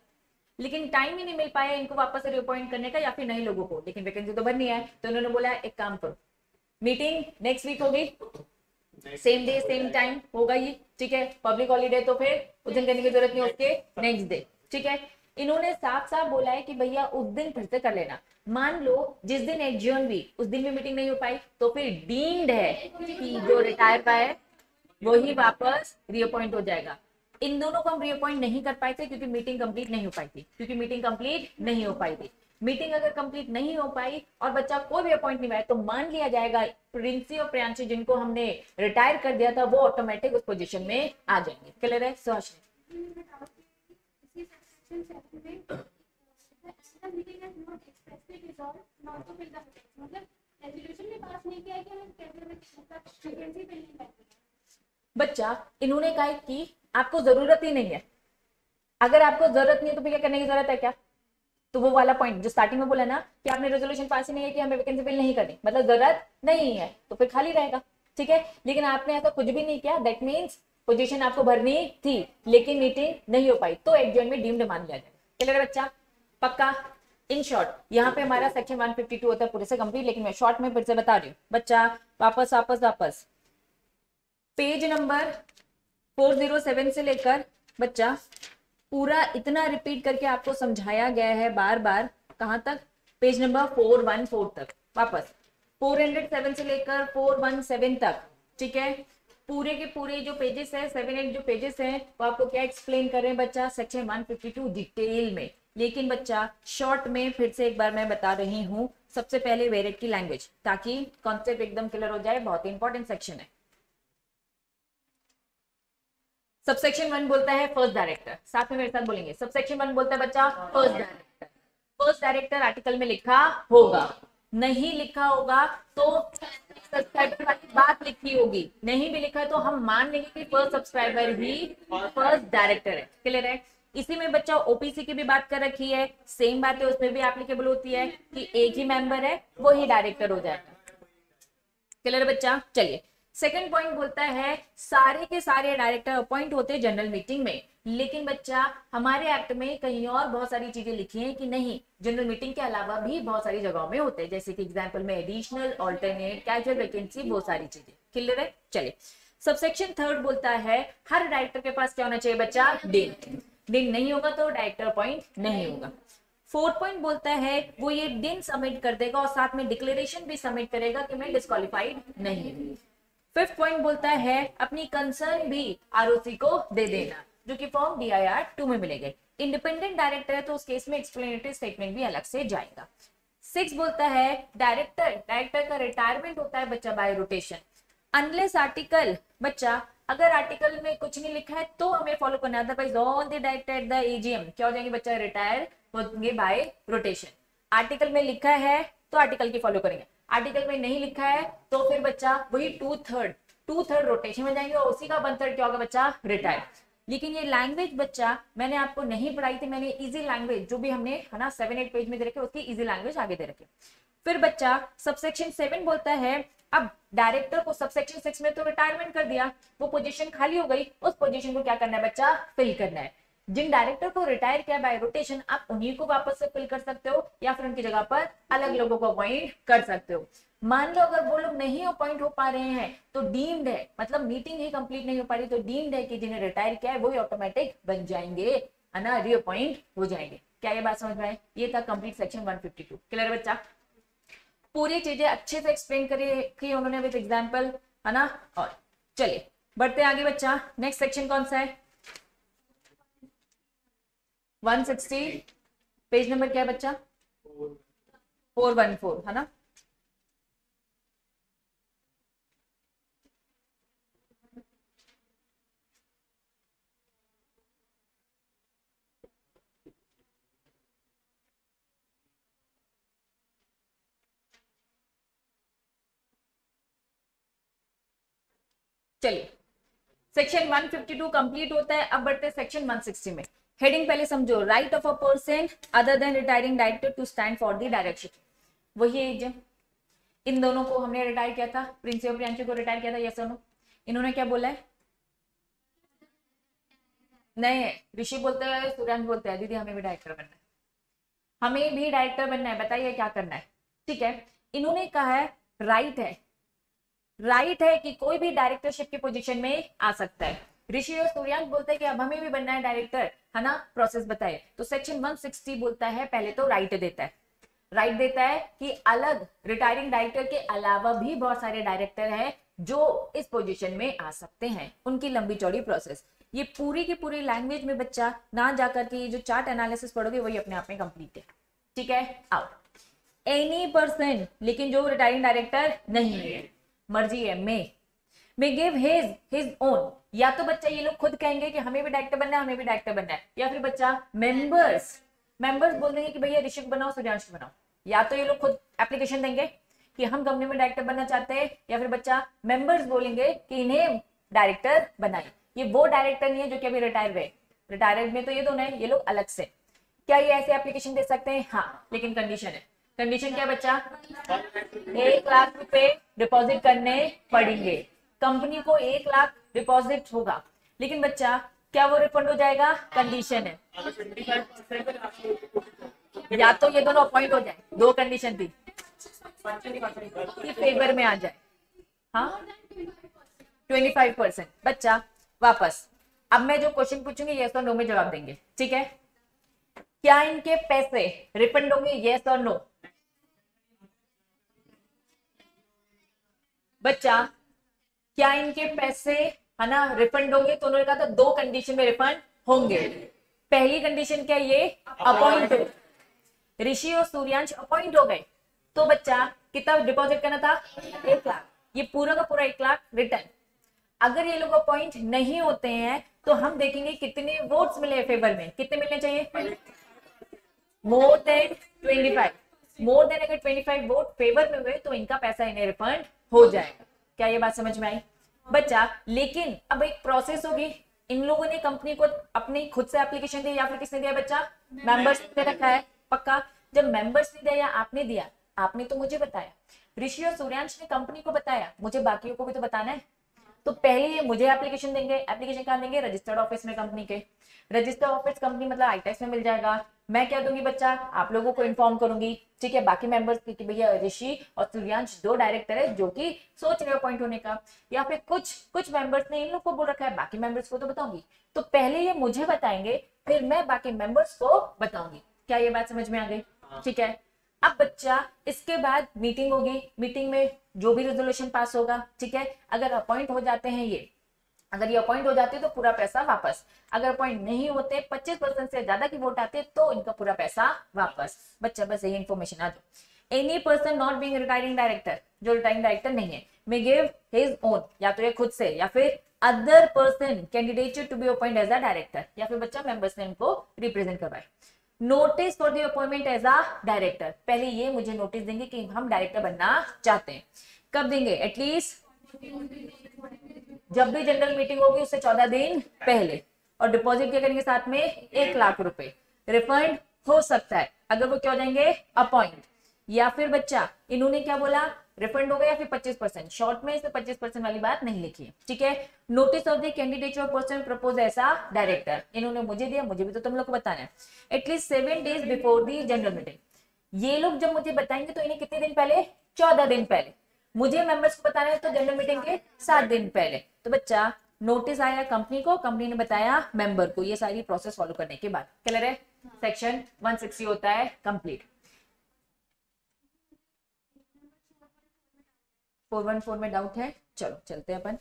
लेकिन टाइम ही नहीं मिल पाया इनको वापस से रिअपॉइंट करने का या फिर नए लोगों को, लेकिन वैकेंसी तो भरनी है। तो इन्होंने बोला एक काम करो, मीटिंग नेक्स्ट वीक होगी, सेम डे सेम टाइम होगा ये, ठीक है, पब्लिक हॉलीडे तो फिर उस दिन करने की जरूरत नहीं, उसके नेक्स्ट डे, ठीक है। इन्होंने साफ साफ बोला है कि भैया उस दिन फिर से कर लेना। मान लो जिस दिन एडजर्न हुई उस दिन भी मीटिंग नहीं हो पाई, तो फिर डीम्ड है कि जो रिटायर पाए वही वापस रिअपॉइंट हो जाएगा। इन दोनों को हम रिअपॉइंट नहीं कर पाए थे क्योंकि मीटिंग कंप्लीट नहीं हो पाई थी, मीटिंग अगर कंप्लीट नहीं हो पाई और बच्चा कोई भी अपॉइंट नहीं हुआ तो मान लिया जाएगा प्रिंसी और प्रियांशी जिनको हमने रिटायर कर दिया था वो ऑटोमेटिक उस पोजीशन में आ जाएंगे। क्लियर है? बच्चा इन्होंने कहा कि आपको जरूरत ही नहीं है, अगर आपको जरूरत नहीं है तो फिर क्या करने की जरूरत है क्या? तो वो वाला पॉइंट जो स्टार्टिंग में बोला ना कि आपने रेजोल्यूशन पास ही नहीं है कि हमें वैकेंसी फिल नहीं करनी, मतलब जरूरत नहीं है तो फिर खाली रहेगा, ठीक है। लेकिन आपने ऐसा कुछ भी नहीं किया, दैट मीन्स पोजीशन आपको भरनी थी लेकिन मीटिंग नहीं हो पाई, तो एडजर्न में डीम्ड मान लिया जाएगा। क्लियर है बच्चा? पक्का। इन शॉर्ट यहाँ पे हमारा सेक्शन 152 होता है पूरे से कंप्लीट, लेकिन मैं शॉर्ट में फिर से बता रही हूँ बच्चा। वापस पेज नंबर 407 से लेकर बच्चा पूरा इतना रिपीट करके आपको समझाया गया है बार बार, कहां तक? पेज नंबर 414 तक। वापस 407 से लेकर 417 तक, ठीक है। पूरे के पूरे जो पेजेस है 7-8 जो पेजेस हैं वो आपको क्या एक्सप्लेन कर रहे हैं बच्चा? सेक्शन 152 डिटेल में। लेकिन बच्चा शॉर्ट में फिर से एक बार मैं बता रही हूँ, सबसे पहले वेरिएट की लैंग्वेज, ताकि कॉन्सेप्ट एकदम क्लियर हो जाए, बहुत इंपॉर्टेंट सेक्शन है। सबसेक्शन 1 बोलता है फर्स्ट डायरेक्टर, साथ में मेरे साथ बोलेंगे, सबसेक्शन 1 बोलता है बच्चा first director. First director article में लिखा होगा, नहीं लिखा होगा तो सब्सक्राइबर वाली बात लिखी होगी, नहीं भी लिखा है तो हम मान लेंगे कि फर्स्ट सब्सक्राइबर ही फर्स्ट डायरेक्टर है। क्लियर है? इसी में बच्चा ओपीसी की भी बात कर रखी है, सेम बात है, उसमें भी एप्लीकेबल होती है कि एक ही मेंबर है वो ही डायरेक्टर हो जाएगा। क्लियर बच्चा? चलिए, सेकंड पॉइंट बोलता है सारे के सारे डायरेक्टर अपॉइंट होते हैं जनरल मीटिंग में, लेकिन बच्चा हमारे एक्ट में कहीं और बहुत सारी चीजें लिखी हैं कि नहीं, जनरल मीटिंग के अलावा भी बहुत सारी जगहों में होते हैं, जैसे कि एग्जांपल में एडिशनल, ऑल्टरनेट, कैजुअल वैकेंसी, बहुत सारी चीजें। क्लियर है? चलिए, सबसेक्शन 3 बोलता है हर डायरेक्टर के पास क्या होना चाहिए बच्चा? दिन। दिन नहीं होगा तो डायरेक्टर अपॉइंट नहीं होगा। फोर्थ पॉइंट बोलता है वो ये दिन सबमिट कर देगा और साथ में डिक्लेरेशन भी सबमिट करेगा कि मैं डिस्क्वालिफाइड नहीं हूं। फिफ्थ पॉइंट बोलता है अपनी कंसर्न भी आरओसी को दे देना, जो कि फॉर्म DIR 2 में मिलेगा। इंडिपेंडेंट डायरेक्टर है तो उस केस में एक्सप्लेनेटरी स्टेटमेंट भी अलग से जाएगा। 6 बोलता है डायरेक्टर का रिटायरमेंट होता है बच्चा बाय रोटेशन, अनलेस आर्टिकल, बच्चा अगर आर्टिकल में कुछ नहीं लिखा है तो हमें फॉलो करना है, otherwise all the director at the AGM क्या हो जाएंगे बच्चा? रिटायर होंगे बाय रोटेशन। आर्टिकल में लिखा है तो आर्टिकल की फॉलो करेंगे, आर्टिकल में नहीं लिखा है तो फिर बच्चा वही टू थर्ड रोटेशन में जाएंगे और उसी का 1/3 क्या होगा बच्चा? रिटायर। लेकिन ये लैंग्वेज बच्चा मैंने आपको नहीं पढ़ाई थी, मैंने इजी लैंग्वेज जो भी हमने है ना 7-8 पेज में दे रखे उसकी इजी लैंग्वेज आगे दे रखे। फिर बच्चा सबसेक्शन 7 बोलता है अब डायरेक्टर को सबसेक्शन 6 में तो रिटायरमेंट कर दिया, वो पोजीशन खाली हो गई, उस पोजीशन को क्या करना है बच्चा? फिल करना है। जिन डायरेक्टर को रिटायर किया बाय रोटेशन आप उन्हीं को वापस से फिल कर सकते हो या फिर उनकी जगह पर अलग लोगों को अपॉइंट कर सकते हो। मान लो अगर वो लोग नहीं अपॉइंट हो पा रहे हैं तो डीम्ड है, मतलब मीटिंग ही कंप्लीट नहीं हो पा रही तो डीम्ड है कि जिन्हें रिटायर किया है वो ही ऑटोमेटिक बन जाएंगे, है ना, रीअपॉइंट हो जाएंगे। क्या ये बात समझ में आई? ये था कंप्लीट सेक्शन 152। क्लियर बच्चा? पूरी चीजें अच्छे से एक्सप्लेन करी उन्होंने विद एग्जांपल, है ना। और चलिए बढ़ते आगे बच्चा, नेक्स्ट सेक्शन कौन सा है? 160, पेज नंबर क्या है बच्चा? 414, है ना। चलिए सेक्शन 152 कंप्लीट होता है, अब बढ़ते हैं सेक्शन 160 में। हेडिंग पहले समझो, right of a person other than retiring director to stand for the direction. वही एज, इन दोनों को हमने रिटायर किया था, प्रिंस और प्रियांशु को रिटायर किया था, यस और नो। इन्होंने क्या बोला है? नहीं, ऋषि बोलते हैं, सूर्यांश बोलते हैं दीदी हमें भी डायरेक्टर बनना है, हमें भी डायरेक्टर बनना है, बताइए क्या करना है। ठीक है, इन्होंने कहा है राइट है कि कोई भी डायरेक्टरशिप की पोजीशन में आ सकता है। ऋषि और सूर्यांश बोलते हैं कि अब हमें भी बनना है डायरेक्टर, है ना, प्रोसेस बताए। तो सेक्शन 160 बोलता है पहले तो राइट देता है कि अलग रिटायरिंग डायरेक्टर के अलावा भी बहुत सारे डायरेक्टर हैं जो इस पोजीशन में आ सकते हैं, उनकी लंबी चौड़ी प्रोसेस। ये पूरी की पूरी लैंग्वेज में बच्चा ना जाकर के जो चार्ट एनालिसिस पढ़ोगे वही अपने आप में कंप्लीट है। ठीक है, आओ एनी पर्सन, लेकिन जो रिटायरिंग डायरेक्टर नहीं है, मर्जी है, मे गिव हिज ओन, या तो बच्चा ये लोग खुद कहेंगे कि हमें भी डायरेक्टर बनना है, या फिर बच्चा मेंबर्स बोल देंगे कि भैया ऋषि बनाओ, सूर्यांश बनाओ। या तो ये लोग खुद एप्लीकेशन देंगे कि हम कंपनी में डायरेक्टर बनना चाहते हैं, या फिर बच्चा मेंबर्स बोलेंगे कि इन्हें डायरेक्टर बनाए। ये वो डायरेक्टर नहीं है जो कि अभी रिटायर्ड में तो ये दोनों है, ये लोग अलग से। क्या ये ऐसे एप्लीकेशन दे सकते हैं? हाँ, लेकिन कंडीशन है। कंडीशन क्या बच्चा? 1 लाख रुपए डिपॉजिट करने पड़ेंगे, कंपनी को 1 लाख डिपॉजिट होगा, लेकिन बच्चा क्या वो रिफंड हो जाएगा? कंडीशन है, या तो ये दोनों अपॉइंट हो जाए, 2 कंडीशन थी कि फेवर में आ जाए, हाँ 25%। बच्चा वापस, अब मैं जो क्वेश्चन पूछूंगी यस और नो में जवाब देंगे, ठीक है। क्या इनके पैसे रिफंड होंगे, यस और नो? बच्चा क्या इनके पैसे, है ना, रिफंड होंगे? तो उन्होंने कहा था 2 कंडीशन में रिफंड होंगे। पहली कंडीशन क्या, ये अपॉइंट हो, ऋषि और सूर्यांश अपॉइंट हो गए, तो बच्चा कितना डिपॉजिट करना था? 1 लाख, ये पूरा का पूरा 1 लाख रिटर्न। अगर ये लोग अपॉइंट नहीं होते हैं तो हम देखेंगे कितने वोट्स मिले फेवर में, कितने मिलने चाहिए, मोर देन 25। मोर देन अगर 25 वोट फेवर में हुए तो इनका पैसा इन्हें रिफंड हो जाएगा। क्या ये बात समझ में आई बच्चा? लेकिन अब एक प्रोसेस होगी, इन लोगों ने कंपनी को अपनी खुद से एप्लीकेशन दी या फिर किसने दिया बच्चा, मेंबर्स ने रखा है पक्का। जब मेंबर्स ने दिया या आपने दिया, आपने तो मुझे बताया, ऋषि और सूर्यांश ने कंपनी को बताया, मुझे बाकियों को भी तो बताना है। तो पहले ये मुझे एप्लीकेशन देंगे, एप्लीकेशन कहाँ देंगे, रजिस्टर्ड ऑफिस में कंपनी के, रजिस्टर्ड ऑफिस कंपनी मतलब आईटेक्स में मिल जाएगा। मैं क्या दूंगी बच्चा, आप लोगों को इन्फॉर्म करूंगी, ठीक है, बाकी मेंबर्स की कि भैया ऋषि और सूर्यांश 2 डायरेक्टर है जो कि सोच रहे अपॉइंट होने का, या फिर कुछ मेंबर्स ने इन लोग को बोल रखा है, बाकी मेंबर्स को तो बताऊंगी। तो पहले ये मुझे बताएंगे, फिर मैं बाकी मेंबर्स को बताऊंगी। क्या ये बात समझ में आ गई? ठीक है। अब बच्चा इसके बाद मीटिंग होगी, मीटिंग में जो भी रेजोल्यूशन पास होगा, ठीक है, अगर अपॉइंट हो जाते हैं ये, अगर ये अपॉइंट हो जाते तो पूरा पैसा वापस, अगर अपॉइंट नहीं होते 25% से ज्यादा की वोट आते तो इनका पूरा पैसा वापस। बच्चा बस यही इंफॉर्मेशन आ दो। Any person not being retiring director, जो रिटायरिंग डायरेक्टर नहीं है, मे गिव हिज ओन, या तो ये खुद से, या फिर other person candidate to be appoint as a director, या फिर बच्चा मेंबर्स ने इनको रिप्रेजेंट करवाए। Notice for the appointment as a director, पहले ये मुझे नोटिस देंगे कि हम डायरेक्टर बनना चाहते हैं। कब देंगे? एटलीस्ट जब भी जनरल मीटिंग होगी उससे 14 दिन पहले। और डिपॉजिट क्या करेंगे साथ में, 1 लाख रुपए। रिफंड हो सकता है अगर वो क्या हो जाएंगे, अपॉइंट, या फिर बच्चा इन्होंने क्या बोला, रिफंड होगा या फिर 25%, शॉर्ट में इसे 25% वाली बात नहीं लिखी है, ठीक है। Notice of the candidate of person propose ऐसा डायरेक्टर, इन्होंने मुझे दिया, मुझे भी तो तुम लोग को बताना है। At least 7 days before the general meeting, ये लोग जब मुझे बताएंगे तो इन्हें कितने दिन पहले, 14 दिन पहले। मुझे मेंबर्स को बताना है तो जनरल मीटिंग के 7 दिन पहले। तो बच्चा नोटिस आया कंपनी को, कंपनी ने बताया मेंबर को, ये सारी प्रोसेस फॉलो करने के बाद। क्लियर है? सेक्शन 160 होता है कंप्लीट। 414 में डाउट है? चलो चलते हैं अपन।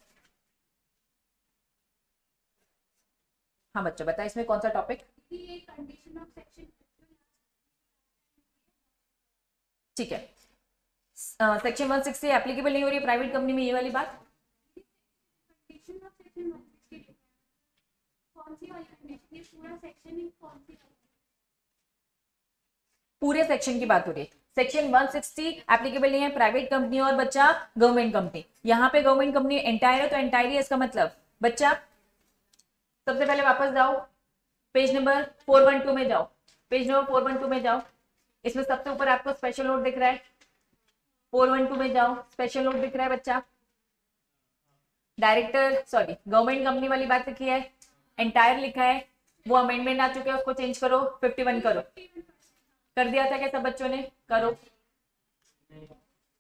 हाँ बच्चा बता, इसमें कौन सा टॉपिक? ठीक है, सेक्शन 160 एप्लीकेबल नहीं हो रही है प्राइवेट कंपनी में, ये वाली बात। पूरे सेक्शन की बात हो रही है। सेक्शन 160 एप्लीकेबल नहीं है प्राइवेट कंपनी और बच्चा गवर्नमेंट कंपनी। यहाँ पे गवर्नमेंट कंपनी एंटायर है तो एंटायर है, इसका मतलब बच्चा सबसे पहले वापस जाओ, पेज नंबर 412 में जाओ, पेज नंबर 412 में जाओ। इसमें सबसे ऊपर आपको स्पेशल नोट दिख रहा है, 412 में जाओ, स्पेशल नोट दिख रहा है बच्चा। डायरेक्टर सॉरी गवर्नमेंट कंपनी वाली बात लिखी है, एंटायर लिखा है, वो अमेंडमेंट आ चुके हैं, उसको चेंज करो, 51 करो। कर दिया था क्या सब बच्चों ने? करो।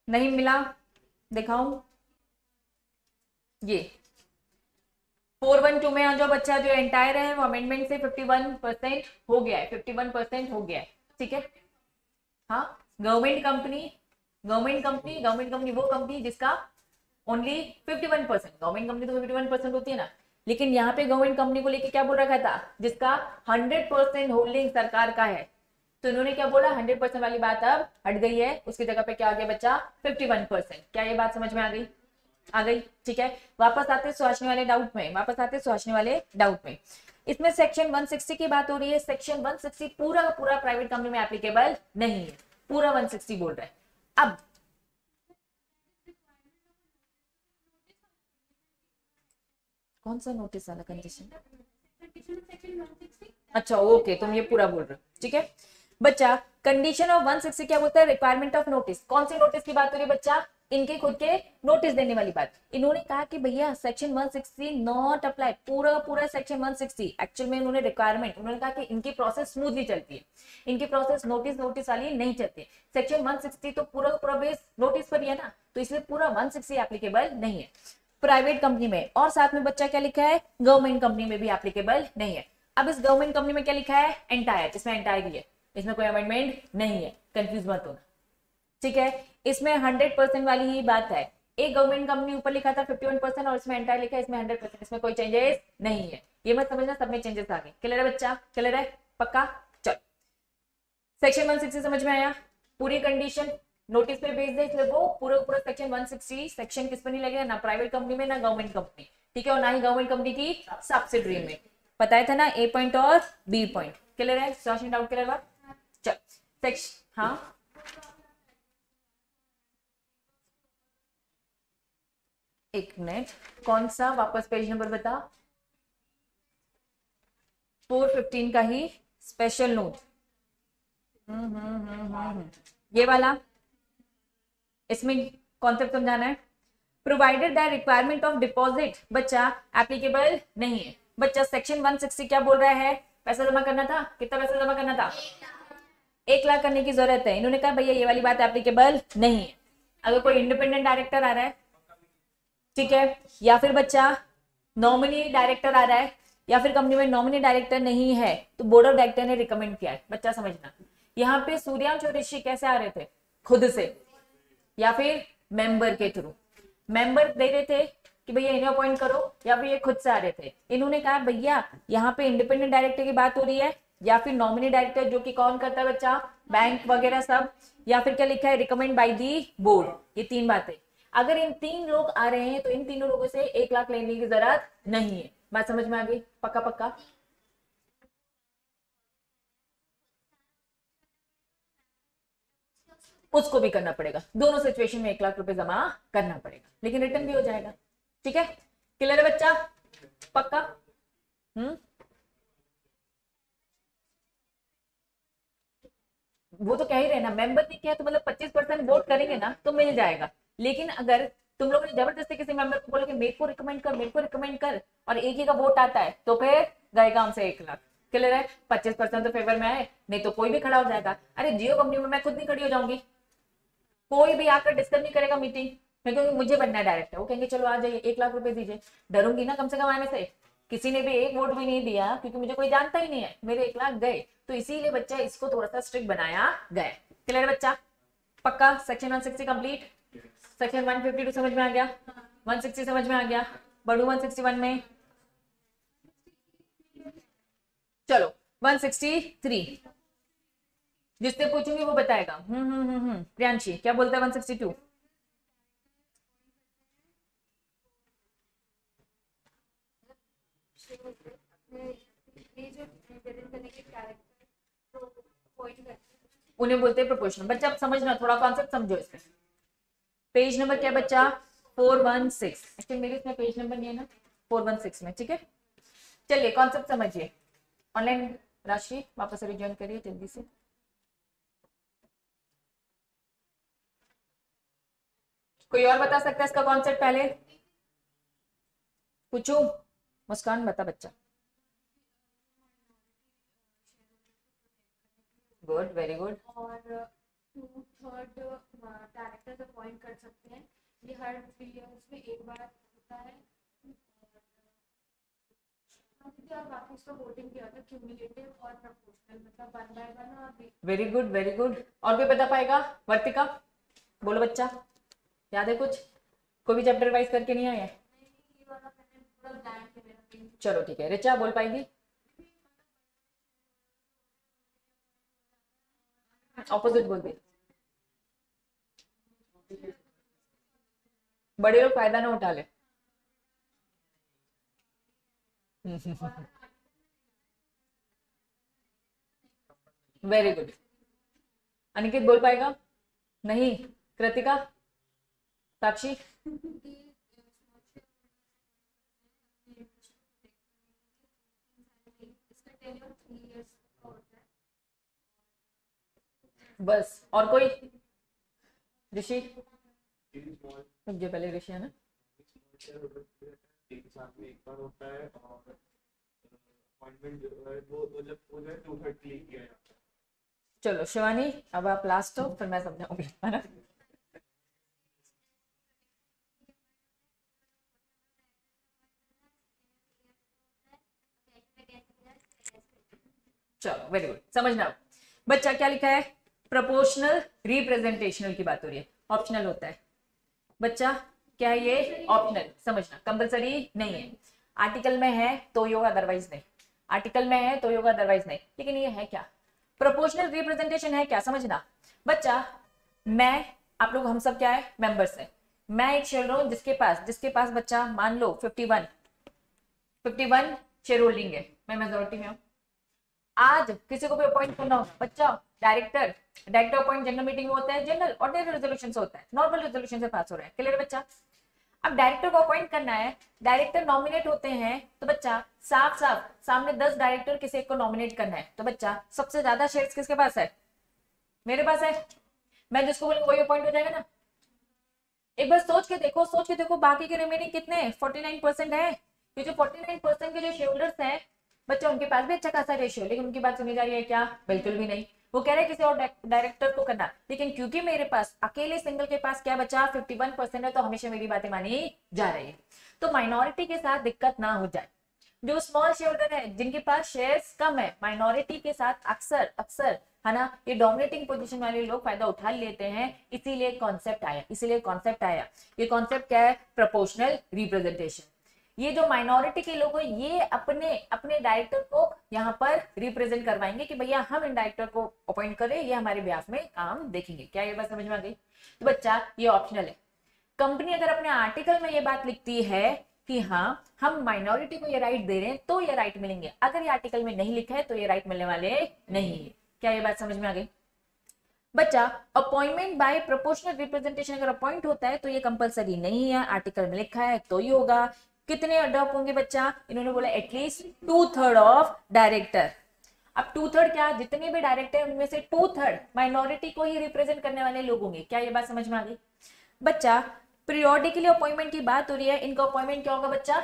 नहीं मिला? दिखाऊं ये 412 में आ जाओ बच्चा, जो एंटायर है वो अमेंडमेंट से 51% हो गया है, 51% हो गया है, ठीक है। हाँ, गवर्नमेंट कंपनी वो कंपनी जिसका ओनली 51%, गवर्नमेंट कंपनी तो 51% होती है ना, लेकिन यहाँ पे गवर्नमेंट कंपनी को लेके क्या बोल रखा था, जिसका 100% होल्डिंग सरकार का है। तो इन्होंने क्या बोला, 100% वाली बात अब हट गई है, उसकी जगह पे क्या आ गया बच्चा, 51%। क्या ये बात समझ में आ गई? आ गई, ठीक है। वापस आते सुहासनी वाले डाउट में, इसमें सेक्शन 160 की बात हो रही है। सेक्शन 160 पूरा का पूरा प्राइवेट कंपनी में एप्लीकेबल नहीं है, पूरा 160 बोल रहा है। अब कौन सा नोटिस वाला कंडीशन? अच्छा ओके, तुम ये पूरा बोल रहे हो, ठीक है बच्चा। कंडीशन ऑफ 160 क्या बोलता है? Requirement of notice. कौन सी नोटिस की बात हो रही है बच्चा? इनके खुद के नोटिस देने वाली बात। इन्होंने कहा कि भैया सेक्शन 160 नॉट अप्लाई, पूरा सेक्शन 160। एक्चुअल में उन्होंने रिक्वायरमेंट, उन्होंने कहा कि इनकी प्रोसेस स्मूथली चलती है, इनकी प्रोसेस नोटिस वाली नहीं चलती है। सेक्शन 160 तो पूरा बेस नोटिस पर ही है ना, तो इसलिए पूरा 160 एप्लीकेबल नहीं है प्राइवेट कंपनी में। और साथ में बच्चा क्या लिखा है, गवर्नमेंट कंपनी में भी एप्लीकेबल नहीं है। अब इस गवर्नमेंट कंपनी में क्या लिखा है, एंटायर, इसमें एंटायर भी है, इसमें कोई अमेंडमेंट नहीं है, कंफ्यूज मत होना, ठीक है। इसमें 100% वाली ही बात है। एक गवर्नमेंट कंपनी ऊपर लिखा था 51% और इसमें एंटायर लिखा है, इसमें 100%, इसमें कोई चेंजेस नहीं है। ये मत समझना सब में चेंजेस आ गए। क्लियर है बच्चा? क्लियर है पक्का? चल, सेक्शन 160 समझ में आया? पूरी कंडीशन नोटिस पे भेज दे, इसलिए वो पूरा सेक्शन 160 सेक्शन किस पर नहीं लगेगा, ना प्राइवेट कंपनी में ना गवर्नमेंट कंपनी, ठीक है, और ना ही गवर्नमेंट कंपनी की सब्सिडरी में। बताया था ना ए पॉइंट और बी पॉइंट। क्लियर है? क्वेश्चन डाउट क्लियर हुआ? चल सेक्शन, हाँ एक मिनट, कौन सा वापस पेज नंबर बता? 415 का ही स्पेशल नोट। ये वाला, इसमें कॉन्सेप्ट समझाना है। Provided that requirement of deposit बच्चा एप्लीकेबल नहीं है। बच्चा सेक्शन 160 क्या बोल रहा है? पैसा जमा करना था, कितना पैसा जमा करना था? 1 लाख करने की जरूरत है। इन्होंने कहा भैया ये वाली बात एप्लीकेबल नहीं है। अगर कोई इंडिपेंडेंट डायरेक्टर आ रहा है, ठीक है, या फिर बच्चा नॉमिनी डायरेक्टर आ रहा है, या फिर कंपनी में नॉमिनी डायरेक्टर नहीं है, तो बोर्ड ऑफ डायरेक्टर ने रिकमेंड किया है। बच्चा समझना, यहाँ पे सूर्यांश और ऋषि कैसे आ रहे थे? खुद से या फिर मेंबर के थ्रू। मेंबर दे रहे थे कि भैया इन्हें अपॉइंट करो, या फिर ये खुद से आ रहे थे। इन्होंने कहा भैया यहाँ पे इंडिपेंडेंट डायरेक्टर की बात हो रही है, या फिर नॉमिनी डायरेक्टर जो कि कौन करता है बच्चा? बैंक वगैरह सब, या फिर क्या लिखा है? Recommend by the board. ये 3 बातें। अगर इन 3 लोग आ रहे हैं तो इन तीनों लोगों से 1 लाख लेने की जरूरत नहीं है। बात समझ में आ गई? पक्का पक्का? उसको भी करना पड़ेगा। दोनों सिचुएशन में 1 लाख रुपए जमा करना पड़ेगा, लेकिन रिटर्न भी हो जाएगा। ठीक है, क्लियर है बच्चा? पक्का? वो तो कह ही रहे ना, मेंबर ने किया तो मतलब 25% वोट करेंगे ना तो मिल जाएगा। लेकिन अगर तुम लोगों ने जबरदस्ती किसी मेंबर को बोला कि मेरे को रिकमेंड कर, मेरे को रिकमेंड कर, और एक ही का वोट आता है, तो फिर गएगा हमसे 1 लाख। क्लियर है? 25% तो फेवर में आए, नहीं तो कोई भी खड़ा हो जाएगा। अरे जियो कंपनी में मैं खुद नहीं खड़ी हो जाऊंगी, कोई भी आकर डिस्कस नहीं करेगा मीटिंग में, क्योंकि मुझे बनना है डायरेक्टर। वो कहेंगे चलो आ जाइए, 1 लाख रुपए दीजिए। डरूंगी ना कम से कम आने से। किसी ने भी एक वोट भी नहीं दिया, क्योंकि मुझे कोई जानता ही नहीं है, मेरे 1 लाख गए। तो इसीलिए बच्चा इसको थोड़ा सा स्ट्रिक्ट बनाया गया। क्लियर है बच्चा? पक्का? Section 160 complete. सेक्शन 152 समझ में आ गया? 160 समझ में आ गया? बढ़ू 161 में? चलो 163, जिससे पूछूंगी वो बताएगा। प्रियांशी क्या बोलता है 162? उन्हें बोलते हैं प्रोपोर्शनल। बच्चा समझना, थोड़ा कॉन्सेप्ट समझो इसमें। पेज नंबर क्या बच्चा? 416। एक्चुअली मेरे इसमें पेज नंबर नहीं है ना, 416 में। ठीक है, चलिए कॉन्सेप्ट समझिए। ऑनलाइन राशि वापस रिज्वाइन करिए जल्दी से। कोई और बता सकता है इसका कॉन्सेप्ट? पहले पूछूं? मुस्कान बता बच्चा। Good, very good. और 2/3 डायरेक्टर अपॉइंट कर सकते हैं। ये हर 3 इयर्स में एक बार होता है। और बाकी इसका वोटिंग किया था क्यूमुलेटिव और प्रोपोर्शनल, मतलब 1 by 1 और वेरी गुड, वेरी गुड। और कोई बता पाएगा? वर्तिका बोलो बच्चा, याद है कुछ? कोई भी चैप्टर वाइज करके नहीं आया? चलो ठीक है, रिचा बोल पाएगी? ऑपोजिट बोल दे। बड़े लोग फायदा ना उठा ले। Very good. अनिकेत बोल पाएगा? नहीं? कृतिका? साक्षी? बस, और कोई? ऋषि? रुक जाओ पहले, ऋषि है ना? एक साथ में एक बार होता है, और अपॉइंटमेंट जो है वो जब हो जाए 2/3 क्लिक किया जाता है। चलो शिवानी, अब आप लास्ट हो, फिर मैं समझाऊंगी, है ना? चलो वेरी गुड, समझना। बच्चा क्या लिखा है? प्रोपोर्शनल रिप्रेजेंटेशनल की बात हो रही है। ऑप्शनल होता है बच्चा, क्या है ये? ऑप्शनल। समझना, कंपलसरी नहीं है। आर्टिकल में है तो योगा, अदरवाइज नहीं। आर्टिकल में है तो योगा, अदरवाइज नहीं। लेकिन ये है क्या? प्रोपोर्शनल रिप्रेजेंटेशन है क्या? समझना बच्चा, मैं, आप लोग, हम सब क्या है? मेंबर्स है। मैं एक शेयर हूं जिसके पास बच्चा मान लो 51, 51 शेयर होल्डिंग है, मैं मेजोरिटी में हूँ। आज किसी को भी अपॉइंट करना हो बच्चा, डायरेक्टर अपॉइंट जनरल मीटिंग में होता है, जनरल ऑर्डिनरी रेजोल्यूशन से होता है, नॉर्मल रेजोल्यूशन से पास हो रहा है। क्लियर बच्चा? अब डायरेक्टर को अपॉइंट करना है, डायरेक्टर नॉमिनेट होते हैं, तो बच्चा साफ साफ सामने 10 डायरेक्टर किसी एक को नॉमिनेट करना है, तो बच्चा सबसे ज्यादा शेयर्स किसके पास है? मेरे पास है। मैं जिसको बोलूंगा वही अपॉइंट हो जाएगा ना। एक बार सोच के देखो बाकी के रिमेनिंग कितने 49% है। ये जो 49% के जो शेयर होल्डर्स हैं बच्चा, उनके पास भी अच्छा खासा रेशियो, लेकिन उनकी बात सुनी जा रही है क्या? बिल्कुल भी नहीं। वो कह रहे हैं किसी और डायरेक्टर को करना, लेकिन क्योंकि मेरे पास अकेले सिंगल के पास क्या बचा 51% है, तो हमेशा मेरी बातें मानी जा रही है। तो माइनॉरिटी के साथ दिक्कत ना हो जाए। जो स्मॉल शेयर होल्डर है, जिनके पास शेयर्स कम है, माइनॉरिटी के साथ अक्सर है ना, ये डोमिनेटिंग पोजीशन वाले लोग फायदा उठा लेते हैं। इसीलिए कॉन्सेप्ट आया। ये कॉन्सेप्ट क्या है? Proportional representation. ये जो माइनॉरिटी के लोग हैं, ये अपने डायरेक्टर को यहाँ पर रिप्रेजेंट करवाएंगे कि भैया हम इन डायरेक्टर को अपॉइंट करें, ये हमारे ब्याह में काम देखेंगे। क्या ये बात समझ में आ गई? तो बच्चा ये ऑप्शनल है। कंपनी अगर अपने आर्टिकल में ये बात लिखती है कि हाँ हम माइनॉरिटी को ये राइट दे रहे हैं, तो ये राइट मिलेंगे। अगर ये आर्टिकल में नहीं लिखा है तो ये राइट मिलने वाले नहीं है। क्या ये बात समझ में आ गई? बच्चा अपॉइंटमेंट बाय प्रोपोर्शनल रिप्रेजेंटेशन अगर अपॉइंट होता है तो ये कंपलसरी नहीं है, आर्टिकल में लिखा है तो ही होगा। कितने अडॉप्ट होंगे बच्चा? इन्होंने बोला एटलीस्ट 2/3 ऑफ डायरेक्टर। अब 2/3 क्या? जितने भी डायरेक्टर उनमें से 2/3 माइनॉरिटी को ही रिप्रेजेंट करने वाले लोग होंगे। क्या ये बात समझ में आ गई? बच्चा पीरियोडिकली अपॉइंटमेंट की बात हो रही है, इनका अपॉइंटमेंट क्या होगा बच्चा?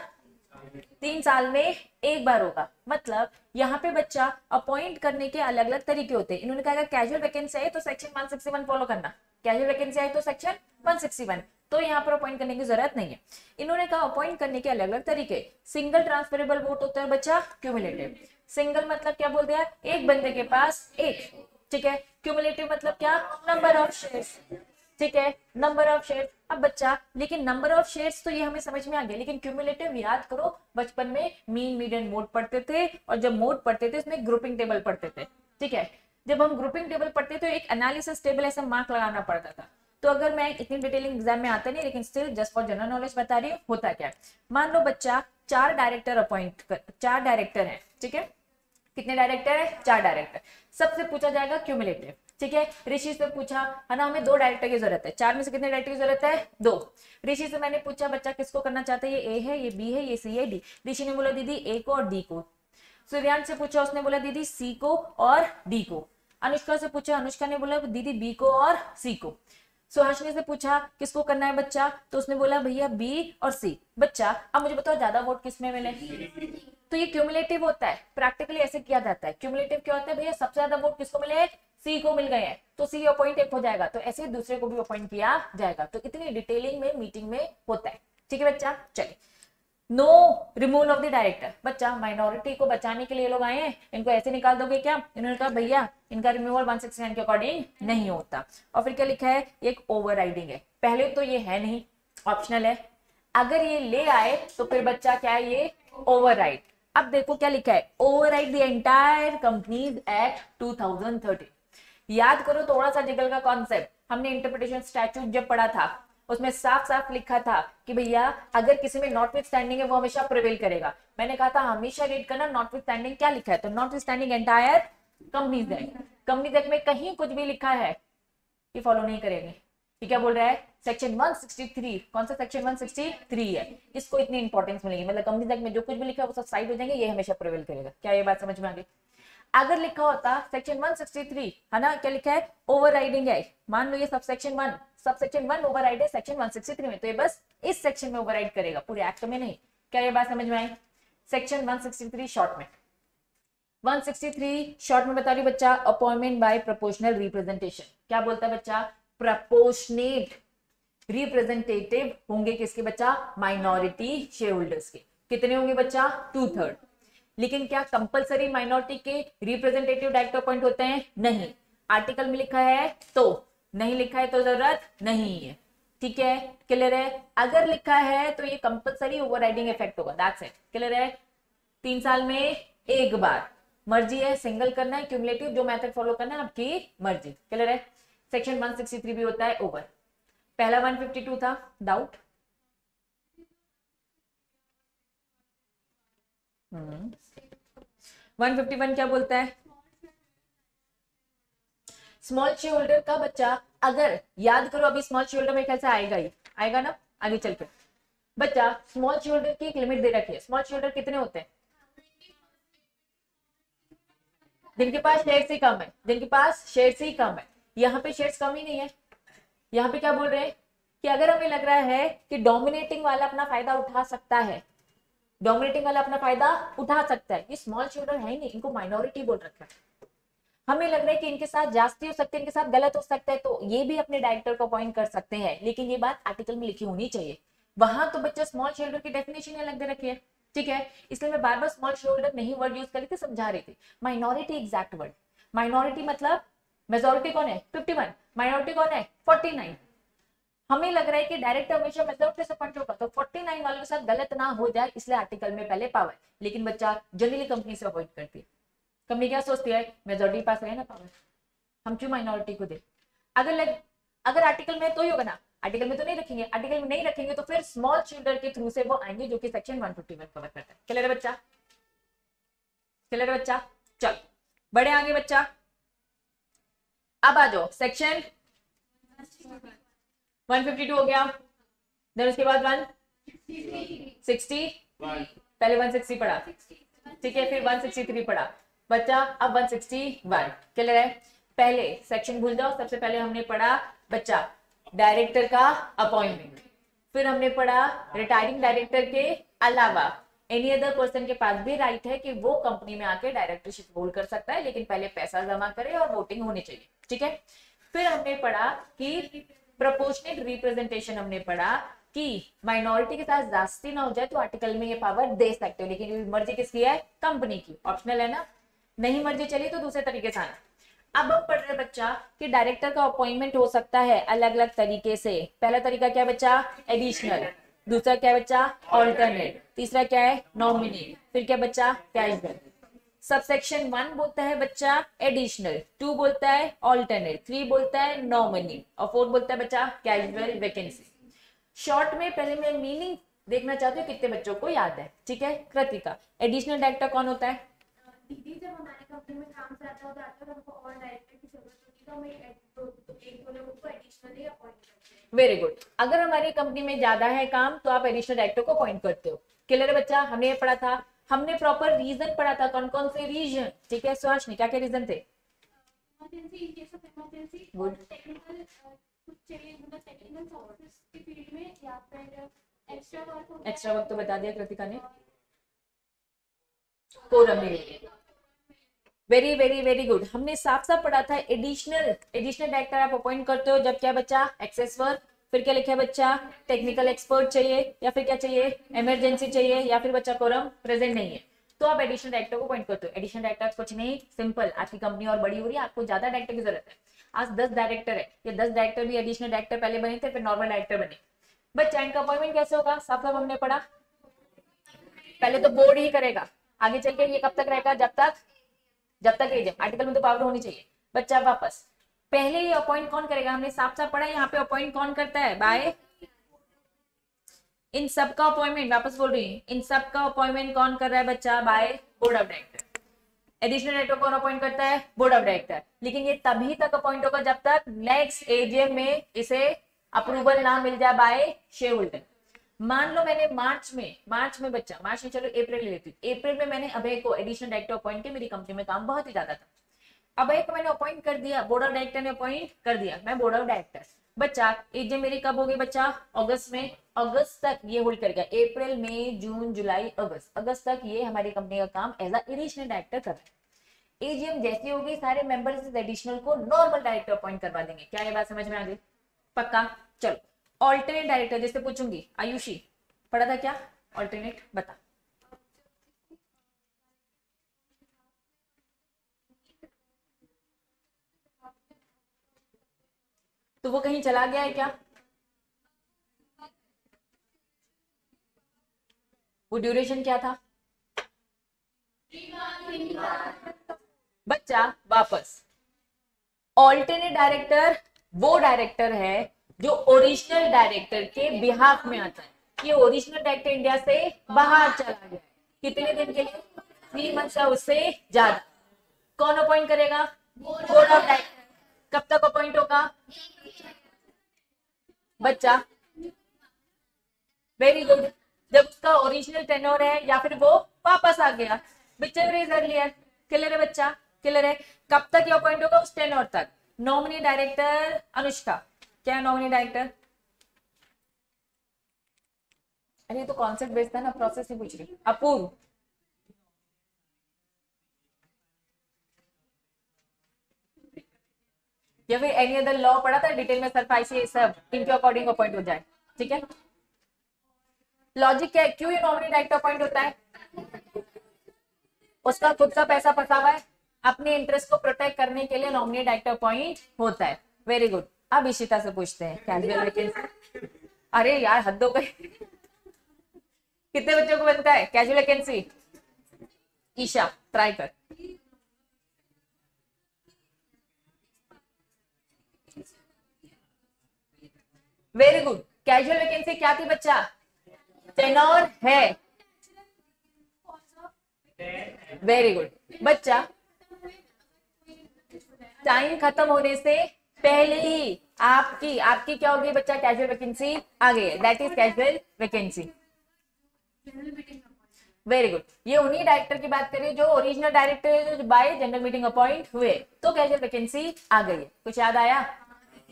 3 साल में एक बार होगा। मतलब यहाँ पे बच्चा अपॉइंट करने के अलग अलग तरीके होते हैं। इन्होंने कहा कैजुअल वैकेंसी है तो सेक्शन 161 फॉलो करना, कैजुअल वैकेंसी है तो सेक्शन 161, तो यहाँ पर अपॉइंट करने की जरूरत नहीं है। इन्होंने कहा अपॉइंट करने के अलग अलग तरीके। सिंगल ट्रांसफरेबल वोट होता है बच्चा, क्यूमुलेटिव। सिंगल मतलब क्या बोल दिया? एक बंदे के पास एक, ठीक है। क्यूमुलेटिव मतलब क्या? नंबर ऑफ शेयर्स, ठीक है, नंबर ऑफ शेयर्स। अब बच्चा लेकिन नंबर ऑफ शेयर्स तो ये हमें समझ में आ गया, लेकिन क्यूमुलेटिव याद करो, बचपन में मीन मीडियन मोड पढ़ते थे, और जब मोड पढ़ते थे उसमें ग्रुपिंग टेबल पढ़ते थे, ठीक है। जब हम ग्रुपिंग टेबल पढ़ते तो एक एनालिसिस टेबल ऐसा मार्क लगाना पड़ता था। तो अगर मैं इतनी डिटेलिंग एग्जाम में आता नहीं, लेकिन still just for general knowledge बता रही हूँ होता क्या। मान लो बच्चा 4 डायरेक्टर है, ठीक है। कितने डायरेक्टर है? 4 डायरेक्टर। सबसे पूछा जाएगा क्यूमुलेटिव, ठीक है। ऋषि से पूछा है ना, हमें 2 डायरेक्टर की जरूरत है, 4 में से कितने डायरेक्टर की जरूरत है? 2। ऋषि से मैंने पूछा बच्चा किसको करना चाहता है? ये ए है, ये बी है, ये सी है, डी। ऋषि ने बोला दीदी ए को और डी को। सूर्यांश से पूछा, उसने बोला दीदी सी को और डी को। अनुष्का से पूछा, अनुष्का ने बोला दीदी बी को और सी को। सुहासिनी से पूछा किसको करना है बच्चा, तो उसने बोला भैया बी और सी। बच्चा अब मुझे बताओ ज्यादा वोट किसमें मिले? तो ये क्यूमुलेटिव होता है, प्रैक्टिकली ऐसे किया जाता है। क्यूमुलेटिव क्या होता है भैया? सबसे ज्यादा वोट किसको मिले? सी को मिल गए हैं, तो सी अपॉइंट एक हो जाएगा, तो ऐसे दूसरे को भी अपॉइंट किया जाएगा। तो इतनी डिटेलिंग में मीटिंग में होता है, ठीक है बच्चा। चलिए, no removal of the director. बच्चा माइनॉरिटी को बचाने के लिए लोग आए हैं, इनको ऐसे निकाल दोगे क्या? इन्होंने कहा भैया इनका रिमूवल 169 के अकॉर्डिंग नहीं होता। और फिर क्या लिखा है? एक ओवरराइडिंग है। पहले तो ये है नहीं, ऑप्शनल है। अगर ये ले आए तो फिर बच्चा क्या है? ये ओवरराइड। अब देखो क्या लिखा है, override the entire companies act 2013। याद करो थोड़ा सा जिगल का कॉन्सेप्ट, हमने इंटरप्रिटेशन स्टैट्यूट जब पढ़ा था उसमें साफ साफ लिखा था कि भैया अगर किसी में नॉटविथस्टैंडिंग है वो हमेशा प्रिवेल करेगा। मैंने कहा था हमेशा रीड करना नॉटविथस्टैंडिंग क्या लिखा है, तो notwithstanding entire companies act. Companies act में कहीं कुछ भी लिखा है ये फॉलो नहीं करेंगे। ये क्या बोल रहा है? सेक्शन 163। कौन सा सेक्शन? 163 है। इसको इतनी इंपॉर्टेंस मिलेगी, मतलब कंपनीज एक्ट में जो कुछ भी लिखा है वो सब साइड हो जाएंगे, ये हमेशा प्रिवेल करेगा। क्या ये बात समझ में आ गई? अगर लिखा होता सेक्शन 163 है ना, क्या लिखा है? ओवरराइडिंग है। मान लो ये सब सेक्शन 1 ओवरराइड है सेक्शन 163 में, तो ये बस इस सेक्शन में ओवरराइड करेगा, पूरे एक्ट में नहीं। क्या ये बात समझ में आई? सेक्शन 163 शॉर्ट में, 163 शॉर्ट में बता रही बच्चा, अपॉइंटमेंट बाय प्रोपोर्शनल रिप्रेजेंटेशन। क्या बोलता है बच्चा? प्रोपोर्शनेट रिप्रेजेंटेटिव होंगे किसके बच्चा? माइनॉरिटी शेयर होल्डर्स के। कितने होंगे बच्चा? 2/3। लेकिन क्या कंपलसरी माइनॉरिटी के रिप्रेजेंटेटिव डायरेक्टर अपॉइंट होते हैं? नहीं। आर्टिकल में लिखा है तो, नहीं लिखा है तो जरूरत नहीं है, ठीक है। क्लियर है? अगर लिखा है तो ये कंपलसरी ओवरराइडिंग इफेक्ट होगा, दैट्स इट। क्लियर है? 3 साल में एक बार, मर्जी है सिंगल करना है क्यूमुलेटिव, जो मेथड फॉलो करना है आपकी मर्जी। क्लियर है? सेक्शन 163 भी होता है ओवर। पहला 152 था, डाउट? 151 क्या बोलता है? स्मॉल शेयर होल्डर का बच्चा, अगर याद करो अभी स्मॉल शेयर होल्डर में कैसे आएगा ही आएगा ना आगे चल के। बच्चा स्मॉल शेयर होल्डर की एक लिमिट दे रखी है। स्मॉल शेयर होल्डर कितने होते हैं? जिनके पास शेयर से कम है, जिनके पास शेयर से कम है। यहाँ पे शेयर्स कम ही नहीं है। यहाँ पे क्या बोल रहे हैं कि अगर हमें लग रहा है कि डोमिनेटिंग वाला अपना फायदा उठा सकता है, डोमिनेटिंग वाला अपना फायदा उठा सकता है, ये स्मॉल शेयर होल्डर है ही नहीं, इनको माइनॉरिटी बोल रखा है। हमें लग रहा है कि इनके साथ जास्ती हो सकते हैं, इनके साथ गलत हो सकता है, तो ये भी अपने डायरेक्टर को अपॉइंट कर सकते हैं, लेकिन ये बात आर्टिकल में लिखी होनी चाहिए। वहां तो बच्चा स्मॉल शेयर होल्डर की डेफिनेशन अलग दे रखी है, ठीक है, इसलिए मैं बार बार स्मॉल शेयर होल्डर नहीं वर्ड यूज कर रही थी, समझा रही थी। Minority exact word. माइनॉरिटी मतलब मेजोरिटी कौन है? 51, माइनॉरिटी कौन है? 49। हमें लग रहा है कि डायरेक्टर हमेशा मेजोरिटी से अपॉइंट होगा, तो 49 वालों के साथ गलत ना हो जाए, इसलिए आर्टिकल में पहले पावर। लेकिन बच्चा जनरली कंपनी से अवॉइड करती है। कंपनी क्या सोचती है? मेजोरिटी पास रहे ना पावर, हम क्यों माइनॉरिटी को दे? अगर आर्टिकल में तो ही होगा ना, आर्टिकल में तो नहीं रखेंगे। आर्टिकल में नहीं रखेंगे तो फिर स्मॉल शेयर के थ्रू से वो आएंगे, जो कि सेक्शन 151 कवर करता है। क्लियर है बच्चा? क्लियर है बच्चा? चल बड़े आगे बच्चा, अब आ जाओ सेक्शन 152 हो गया। देन उसके बाद 160, पहले 160 पढ़ा, ठीक है, फिर 163 पढ़ा बच्चा, अब 161। क्लियर है? पहले सेक्शन भूल जाओ। सबसे पहले हमने पढ़ा बच्चा डायरेक्टर का अपॉइंटमेंट, फिर हमने पढ़ा रिटायरिंग डायरेक्टर के अलावा एनी अदर पर्सन के पास भी राइट है कि वो कंपनी में आके डायरेक्टरशिप होल्ड कर सकता है, लेकिन पहले पैसा जमा करे और वोटिंग होनी चाहिए, ठीक है। फिर हमने पढ़ा कि प्रोपोर्शनेट रिप्रेजेंटेशन, हमने पढ़ा कि माइनॉरिटी के साथ जास्ती ना हो जाए तो आर्टिकल में ये पावर दे सकते हो, लेकिन मर्जी किसकी है? कंपनी की, ऑप्शनल है ना, नहीं मर्जी चली तो दूसरे तरीके से आना। अब हम पढ़ रहे बच्चा कि डायरेक्टर का अपॉइंटमेंट हो सकता है अलग अलग तरीके से। पहला तरीका क्या बच्चा? एडिशनल। दूसरा क्या बच्चा? ऑल्टरनेट। तीसरा क्या है? नॉमिनी। फिर क्या बच्चा? कैजुअल। सबसेक्शन 1 बोलता है बच्चा एडिशनल, 2 बोलता है ऑल्टरनेट, 3 बोलता है नॉमिनी और 4 बोलता है बच्चा कैजुअल वैकेंसी। शॉर्ट में पहले मैं मीनिंग देखना चाहती हूँ कितने बच्चों को याद है, ठीक है। कृतिका, एडिशनल डायरेक्टर कौन होता है? दीदी जब हमारे कंपनी में काम ज्यादा हो जाता है हमको और डायरेक्टर की जरूरत होती है तो हम एक दो लोगों को एडिशनली अपॉइंट करते हैं। Very good. अगर हमारी कंपनी में ज्यादा है काम तो आप एडिशनल डायरेक्टर को अपॉइंट करते हो। क्लियर है बच्चा? हमने ये पढ़ा था, हमने प्रॉपर रीजन पढ़ा था, कौन कौन से रीजन, ठीक है। सुहासिनी, क्या क्या रीजन थे? Emergency, in case of emergency, good. Technical कुछ चाहिए, मतलब टेक्निकल सर्विस की फील्ड में, या फिर एक्स्ट्रा वर्क। एक्स्ट्रा वर्क तो बता दिया कृतिका ने। कोरम में वेरी वेरी वेरी गुड। हमने साफ साफ पढ़ा था एडिशनल डायरेक्टर आप अपॉइंट करते हो जब क्या बच्चा? Excess work. फिर क्या लिखा है बच्चा? टेक्निकल एक्सपर्ट चाहिए, या फिर क्या चाहिए? इमरजेंसी चाहिए, या फिर बच्चा कोरम प्रेजेंट नहीं है, तो आप एडिशनल डायरेक्टर को अपॉइंट करते हो। एडिशनल डायरेक्टर कुछ नहीं, सिंपल, आपकी कंपनी और बड़ी हो रही है, आपको ज्यादा डायरेक्टर की जरूरत है। आज 10 डायरेक्टर है, ये 10 डायरेक्टर भी एडिशनल डायरेक्टर पहले बने थे, फिर नॉर्मल डायरेक्टर बने। बच्चा इनका अपॉइंटमेंट कैसे होगा? साफ साफ हमने पढ़ा, पहले तो बोर्ड ही करेगा, आगे चल के ये कब तक रहेगा? जब तक एजेम। आर्टिकल में तो पावर होनी चाहिए बच्चा। वापस पहले ये अपॉइंट कौन करेगा? हमने साफ साफ पढ़ा, यहाँ पे अपॉइंट कौन करता है? बाय। इन सब का अपॉइंटमेंट, वापस बोल रही हूँ, इन सब का अपॉइंटमेंट कौन कर रहा है बच्चा? By board of director. Additional director कौन अपॉइंट करता है? Board of director. लेकिन ये तभी तक अपॉइंट होगा जब तक नेक्स्ट एजीएम में इसे अप्रूवल ना मिल जाए बाय शेयर होल्डर। मान लो मैंने मार्च में बच्चा, मार्च में चलो अप्रैल ले लेती हूँ, अप्रैल में मैंने अभय को एडिशनल डायरेक्टर अपॉइंट किया, मेरी कंपनी में काम बहुत ही ज्यादा था, अभय को मैंने अपॉइंट कर दिया, बोर्ड ऑफ डायरेक्टर ने अपॉइंट कर दिया, मैं बोर्ड ऑफ डायरेक्टर। बच्चा एजेम मेरी कब होगी बच्चा? अगस्त में। अगस्त तक ये होल्ड करेगा, अप्रैल मई जून जुलाई अगस्त तक ये हमारी कंपनी का काम एज एडिशनल डायरेक्टर कर रहा है। एजीएम जैसी होगी सारे मेंबर्स एडिशनल को नॉर्मल डायरेक्टर अपॉइंट करवा देंगे। क्या ये बात समझ में आ गई? पक्का? चलो ऑल्टरनेट डायरेक्टर जैसे पूछूंगी, आयुषी पढ़ा था क्या? ऑल्टरनेट बता। तो वो कहीं चला गया है क्या? वो ड्यूरेशन क्या था बच्चा? वापस ऑल्टरनेट डायरेक्टर वो डायरेक्टर है जो ओरिजिनल डायरेक्टर के बिहाफ में आता है। ये ओरिजिनल डायरेक्टर इंडिया से बाहर चला गया है, कितने दिन के लिए? 3 मंथ या उससे ज्यादा। कौन अपॉइंट करेगा? Board of director. कब तक अपॉइंट होगा बच्चा? वेरी गुड, जब उसका ओरिजिनल टेन्योर है या फिर वो वापस आ गया। whichever is earlier। क्लियर है बच्चा? क्लियर है। कब तक ये अपॉइंट होगा? उस टेन्योर तक। नॉमिनी डायरेक्टर अनुष्का, क्या है नॉमिनी डायरेक्टर? अरे तो कॉन्सेप्ट बेस्ड है ना, प्रोसेस नहीं पूछ रही। अपूर्व, या फिर एनी अदर लॉ पढ़ा था डिटेल में? सरफाइस ये सब इनके अकॉर्डिंग अपॉइंट हो जाए, ठीक है। लॉजिक क्या है? क्यों ये नॉमिनी डायरेक्टर अपॉइंट होता है? उसका खुद का पैसा फंसा हुआ है, अपने इंटरेस्ट को प्रोटेक्ट करने के लिए नॉमिनी डायरेक्टर अपॉइंट होता है। Very good. अब इशिता से पूछते हैं कैजुअल वैकेंसी। अरे यार हद हो गई। कितने बच्चों को बनता है कैजुअल वैकेंसी? ईशा ट्राई कर। Very good. कैजुअल वैकेंसी क्या थी बच्चा? टेनोर है। वेरी गुड बच्चा, टाइम खत्म होने से पहले ही आपकी क्या होगी बच्चा? कैजुअल वैकेंसी आ गई है, that is casual vacancy. Very good. ये उन्हीं डायरेक्टर की बात करें जो original director by general meeting appoint हुए, तो कैजुअल वैकेंसी आ गई है। कुछ याद आया?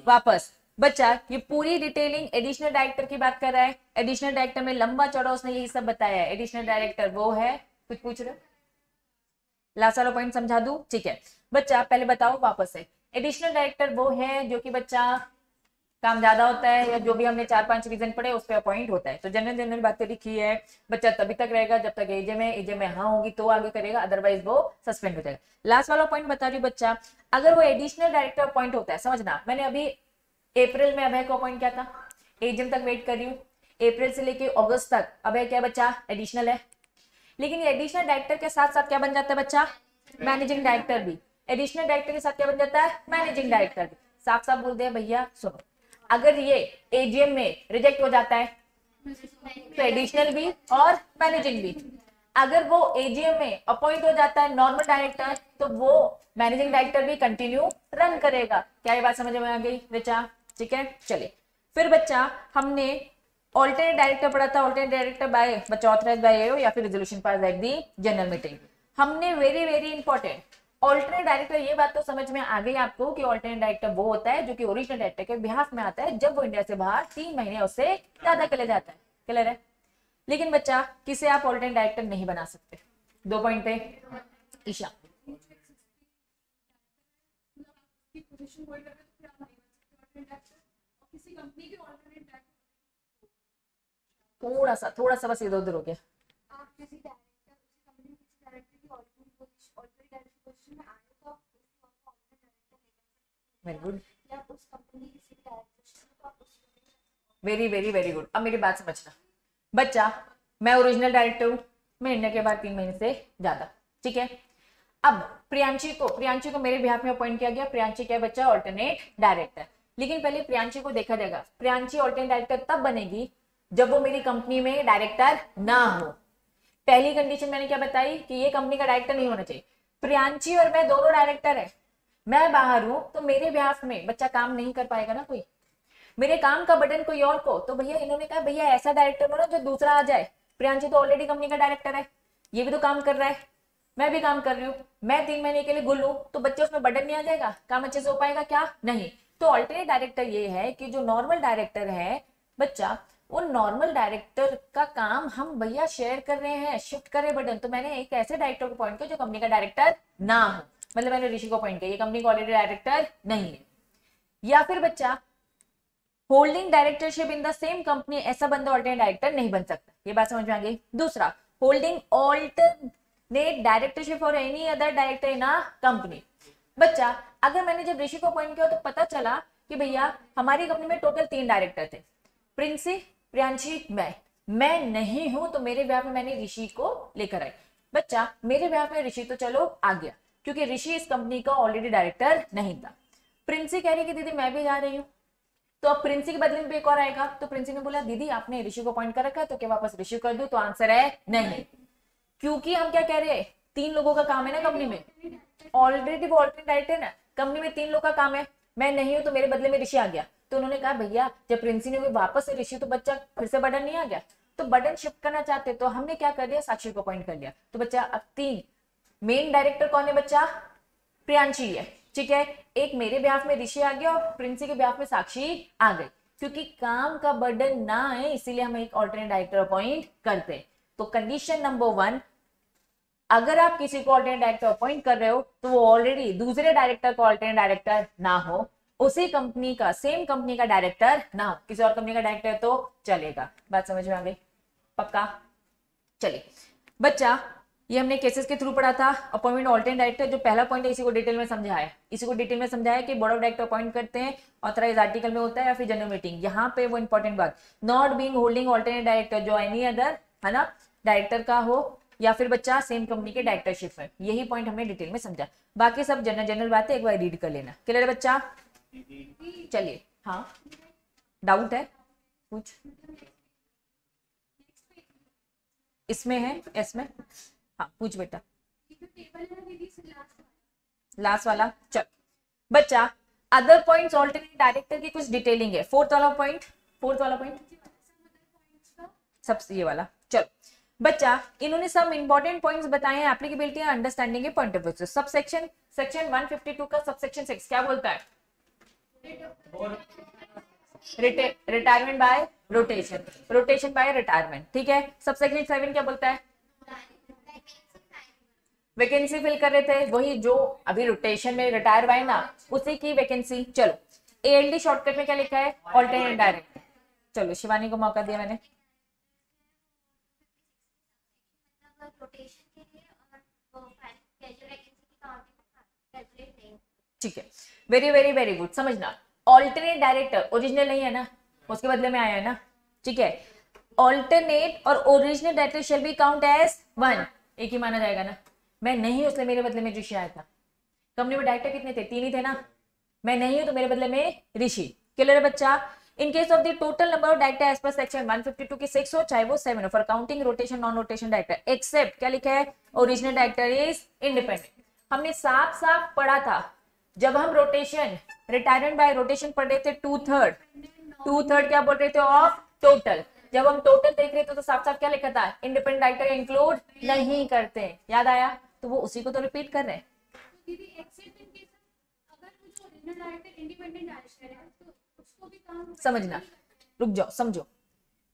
वापस बच्चा, ये पूरी डिटेलिंग एडिशनल डायरेक्टर की बात कर रहा है। एडिशनल डायरेक्टर में लंबा चौड़ा उसने यही सब बताया है। एडिशनल डायरेक्टर वो है, कुछ पूछ रहे हो? लास्ट वाला पॉइंट समझा दूं? ठीक है बच्चा, पहले बताओ वापस से। एडिशनल डायरेक्टर वो है जो कि बच्चा काम ज्यादा होता है या जो भी हमने 4-5 रीजन पढ़े उस पर अपॉइंट होता है। तो जनरल बातें लिखी है, बच्चा तभी तक रहेगा जब तक एजे में हाँ होगी तो आगे करेगा, अदरवाइज वो सस्पेंड हो जाएगा। लास्ट वाला पॉइंट बता रही हूँ बच्चा, अगर वो एडिशनल डायरेक्टर अपॉइंट होता है, समझना मैंने अभी अप्रैल में अभय को अपॉइंट किया था, एजीएम तक वेट कर रही हूँ, अप्रैल से लेके अगस्त तक अभय क्या बच्चा? एडिशनल है। लेकिन ये एडिशनल डायरेक्टर के साथ साथ क्या बन जाता है बच्चा? मैनेजिंग डायरेक्टर भी। एडिशनल डायरेक्टर के साथ क्या बन जाता है? मैनेजिंग डायरेक्टर भी। साफ साफ बोल दे भैया सुनो, अगर ये एजीएम में रिजेक्ट हो जाता है तो एडिशनल भी और मैनेजिंग भी। अगर वो एजीएम में अपॉइंट हो जाता है नॉर्मल डायरेक्टर, तो वो मैनेजिंग डायरेक्टर भी कंटिन्यू रन करेगा। क्या ये बात समझ में आ गई बच्चा? ठीक है चलिए फिर बच्चा, हमने ऑल्टरनेट डायरेक्टर पढ़ा था। ऑल्टरनेट डायरेक्टर बाय बच्चा ऑथराइज बाय एओ या फिर resolution pass at the general meeting. हमने very very important alternate director, ये बात तो समझ में आ गई आपको कि ऑल्टरनेट डायरेक्टर वो होता है जो कि ओरिजिनल डायरेक्टर के बिहाफ में आता है जब वो इंडिया से बाहर 3 महीने उससे ज्यादा के लिए जाता है। क्लियर है? लेकिन बच्चा किसे आप ऑल्टरनेट डायरेक्टर नहीं बना सकते? 2 पॉइंट पे ईशा। थोड़ा सा बस इधर उधर हो गया। Very good, very very very good. अब मेरी बात समझना बच्चा, मैं ओरिजिनल डायरेक्टर हूँ, मैं इंडिया के बाद 3 महीने से ज्यादा, ठीक है। अब प्रियांशी को मेरे बिहाफ में अपॉइंट किया गया। प्रियांशी क्या बच्चा? Alternate director. लेकिन पहले प्रियांशी को देखा जाएगा। प्रियांशी ऑल्टरनेट डायरेक्टर तब बनेगी जब वो मेरी कंपनी में डायरेक्टर ना हो। पहली कंडीशन मैंने क्या बताई कि ये कंपनी का डायरेक्टर नहीं होना चाहिए। प्रियांशी और मैं दोनों डायरेक्टर है, मैं बाहर हूं तो मेरे बिहाफ में बच्चा काम नहीं कर पाएगा ना कोई, मेरे काम का बटन कोई और को। तो भैया इन्होंने कहा भैया ऐसा डायरेक्टर हो ना जो दूसरा आ जाए। प्रियांशी तो ऑलरेडी कंपनी का डायरेक्टर है, ये भी तो काम कर रहा है, मैं भी काम कर रही हूँ, मैं 3 महीने के लिए गुल हूं तो बच्चे उसमें बटन नहीं आ जाएगा? काम अच्छे से हो पाएगा क्या? नहीं। तो ऑल्टरनेट डायरेक्टर ये है कि जो नॉर्मल डायरेक्टर है बच्चा, उन नॉर्मल डायरेक्टर का काम हम भैया शेयर कर रहे हैं, शिफ्ट करें बटन। तो मैंने एक ऐसे डायरेक्टर को अपॉइंट किया जो कंपनी का डायरेक्टर ना हो, मतलब मैंने ऋषि को अपॉइंट किया, ये कंपनी का ऑलरेडी डायरेक्टर नहीं है। या फिर बच्चा holding directorship in the same company, ऐसा बंदा ऑल्टरनेट डायरेक्टर नहीं बन सकता। ये बात समझ में आ गई? दूसरा, holding alternate directorship for any other director in a company. बच्चा अगर मैंने जब ऋषि को अपॉइंट किया तो पता चला कि भैया हमारी कंपनी में टोटल 3 डायरेक्टर थे, प्रिंसी, प्रियांशी, मैं नहीं हूं, तो मेरे ब्याह में मैंने ऋषि को लेकर आई। बच्चा मेरे ब्याह में ऋषि तो चलो आ गया क्योंकि ऋषि इस कंपनी का ऑलरेडी डायरेक्टर नहीं था। प्रिंसी कह रही कि दीदी मैं भी जा रही हूँ, तो अब प्रिंसी के बदले में एक और आएगा। तो प्रिंसी ने बोला दीदी आपने ऋषि को अपॉइंट कर रखा है तो क्या वापस ऋषि कर दूं? तो आंसर है नहीं। क्योंकि हम क्या कह रहे हैं, 3 लोगों का काम है ना कंपनी में, ऑलरेडी वो ऑल्टरनेट डायरेक्टर है ना, कंपनी में 3 लोगों का काम है, मैं नहीं हूं तो मेरे बदले में ऋषि आ गया, तो उन्होंने कहा भैया जब प्रिंसी ने वापस से ऋषि, तो बच्चा फिर से बर्डन नहीं आ गया, तो बर्डन शिफ्ट करना चाहते, तो हमने क्या कर दिया, साक्षी को अपॉइंट कर लिया। तो बच्चा अब 3 मेन डायरेक्टर कौन है बच्चा, प्रियांशी है, ठीक है। एक मेरे ब्याह में ऋषि आ गया और प्रिंसी के ब्याह में साक्षी आ गई, क्योंकि काम का बर्डन ना है इसीलिए हम एक ऑल्टरनेट डायरेक्टर अपॉइंट करते हैं। तो कंडीशन नंबर 1, अगर आप किसी को ऑल्टरनेट डायरेक्टर अपॉइंट कर रहे हो तो वो ऑलरेडी दूसरे डायरेक्टर को ऑल्टरनेट डायरेक्टर ना हो, उसी कंपनी का, सेम कंपनी का डायरेक्टर ना हो, किसी और कंपनी का डायरेक्टर तो चलेगा। बात समझ में आ गई, पक्का? चलिए बच्चा, ये हमने केसेस के थ्रू पढ़ा था। अपॉइंटमेंट ऑल्टरनेट डायरेक्टर, जो पहला पॉइंट है इसी को डिटेल में समझाया, इसी को डिटेल में समझाया कि बोर्ड ऑफ डायरेक्टर अपॉइंट करते हैं, ऑथराइज आर्टिकल में होता है या फिर जनरल मीटिंग। यहाँ पे वो इंपॉर्टेंट बात, not being holding alternate director, जो एनी अदर है ना डायरेक्टर का हो या फिर बच्चा सेम कंपनी के डायरेक्टरशिप है, यही पॉइंट हमने डिटेल में समझा। बाकी सब जनरल बातें एक बार रीड कर लेना। क्लियर है बच्चा? चलिए, हाँ डाउट है कुछ इसमें है, इसमें हाँ पूछ बेटा। लास्ट वाला, चल बच्चा, अदर पॉइंट्स ऑल्टरनेट डायरेक्टर की कुछ डिटेलिंग है। फोर्थ वाला पॉइंट सबसे ये वाला। चलो बच्चा, इन्होंने सब इंपॉर्टेंट पॉइंट्स बताए हैं, एप्लीकेबिलिटी एंड अंडरस्टैंडिंग के पॉइंट ऑफ व्यू से। सब सेक्शन 152 का सबसेक्शन 6 क्या बोलता है? Retirement bye rotation, rotation bye retirement, ठीक है। सबसेक्शन 7 क्या बोलता है? वैकेंसी फिल कर रहे थे, वही जो अभी रोटेशन में रिटायर हुआ है ना, उसी की वैकेंसी। चलो एएलडी शॉर्टकट में क्या लिखा है? Alternate director. चलो शिवानी को मौका दिया मैंने। ठीक है, वेरी वेरी वेरी गुड। समझना, ऑल्टरनेट डायरेक्टर ओरिजिनल नहीं है ना, उसके बदले में आया है ना, ठीक है। ऑल्टरनेट और original director shall be count as 1, एक ही माना जाएगा ना। मैं नहीं उसने मेरे बदले में ऋषि आया था। कंपनी में डायरेक्टर कितने थे? 3 ही थे ना। मैं नहीं हूं तो मेरे बदले में ऋषि। क्लियर है बच्चा? In case of the total number of director as per section 152 की 6 हो, चाहे वो 7 हो, for counting rotation non rotation director, except क्या लिखा है? Original director is independent. हमने साफ साफ पढ़ा था जब हम रोटेशन, रिटायरमेंट बाय रोटेशन पढ़ रहे थे, 2/3 क्या बोल रहे थे? Of total. जब हम टोटल देख रहे थे तो साफ साफ क्या लिखा था? इंडिपेंडेंट डायरेक्टर इंक्लूड नहीं करते। याद आया? तो वो उसी को तो रिपीट कर रहे हैं। समझना, रुक जाओ समझो।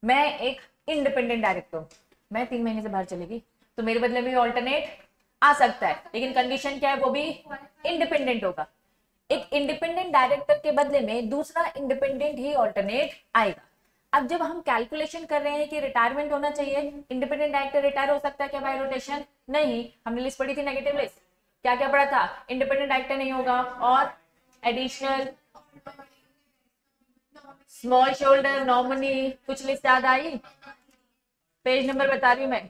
मैं एक इंडिपेंडेंट डायरेक्टर हूँ, मैं 3 महीने से बाहर चलेगी तो मेरे बदले में ऑल्टरनेट आ सकता है, लेकिन कंडीशन क्या है? वो भी इंडिपेंडेंट होगा। एक इंडिपेंडेंट डायरेक्टर के बदले में दूसरा इंडिपेंडेंट ही ऑल्टरनेट आएगा। अब जब हम कैलकुलेशन कर रहे हैं कि रिटायरमेंट होना चाहिए, इंडिपेंडेंट डायरेक्टर रिटायर हो सकता है क्या बाय रोटेशन? नहीं। हमने लिस्ट पढ़ी थी, नेगेटिव लिस्ट। क्या क्या पढ़ा था? इंडिपेंडेंट डायरेक्टर नहीं होगा और एडिशनल स्मॉल शोल्डर नॉमिनी, कुछ लिस्ट याद आई? पेज नंबर बता रही हूँ मैं,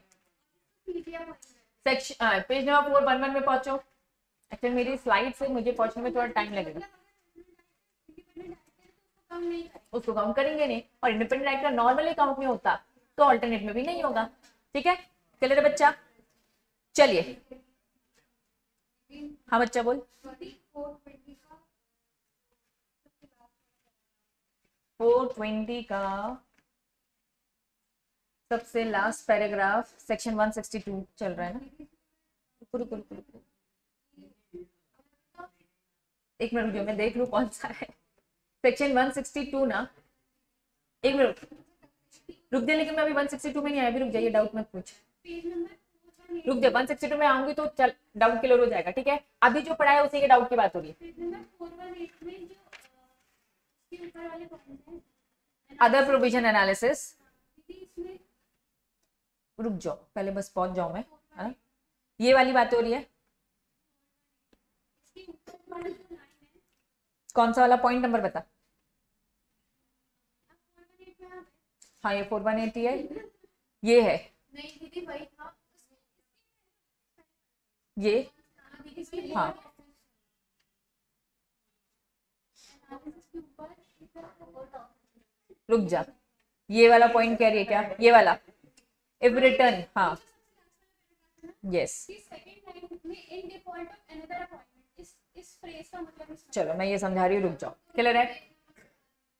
सेक्शन पेज नंबर 411 में पहुंचो। एक्चुअली मेरी स्लाइड से मुझे पहुंचने में थोड़ा टाइम लगेगा, उसको काउंट करेंगे नहीं। और इंडिपेंडेंट डायरेक्टर नॉर्मली काउंट में होता तो ऑल्टरनेट में भी नहीं होगा। ठीक है, क्लियर है बच्चा? चलिए, हाँ बच्चा बोल। 420 का सबसे लास्ट पैराग्राफ सेक्शन 162 चल रहा है ना। रुको एक मिनट, जो मैं देख लू कौन सा है। सेक्शन 162 ना, एक मिनट रुक जा, लेकिन मैं अभी 162 में नहीं आया, अभी रुक जाइए, डाउट मत पूछ, रुक जा। 162 में आऊंगी तो चल डाउट क्लियर हो जाएगा। ठीक है, अभी जो पढ़ा है उसी के डाउट की बात हो रही है। अदर प्रोविजन एनालिसिस, रुक जाओ पहले, बस पहुंच जाऊं मैं, है? ये वाली बात हो रही है। कौन सा वाला पॉइंट नंबर बता? हाँ ये 418 है, ये है ये, हाँ रुक जा, ये वाला पॉइंट कह रही है क्या? ये वाला इफ रिटर्न, हाँ यस सेकंड लाइन में इन डिफॉल्ट ऑफ अनदर अपॉइंटमेंट, इस फ्रेज का मतलब चलो मैं ये समझा रही हूँ, रुक जाओ। क्लियर है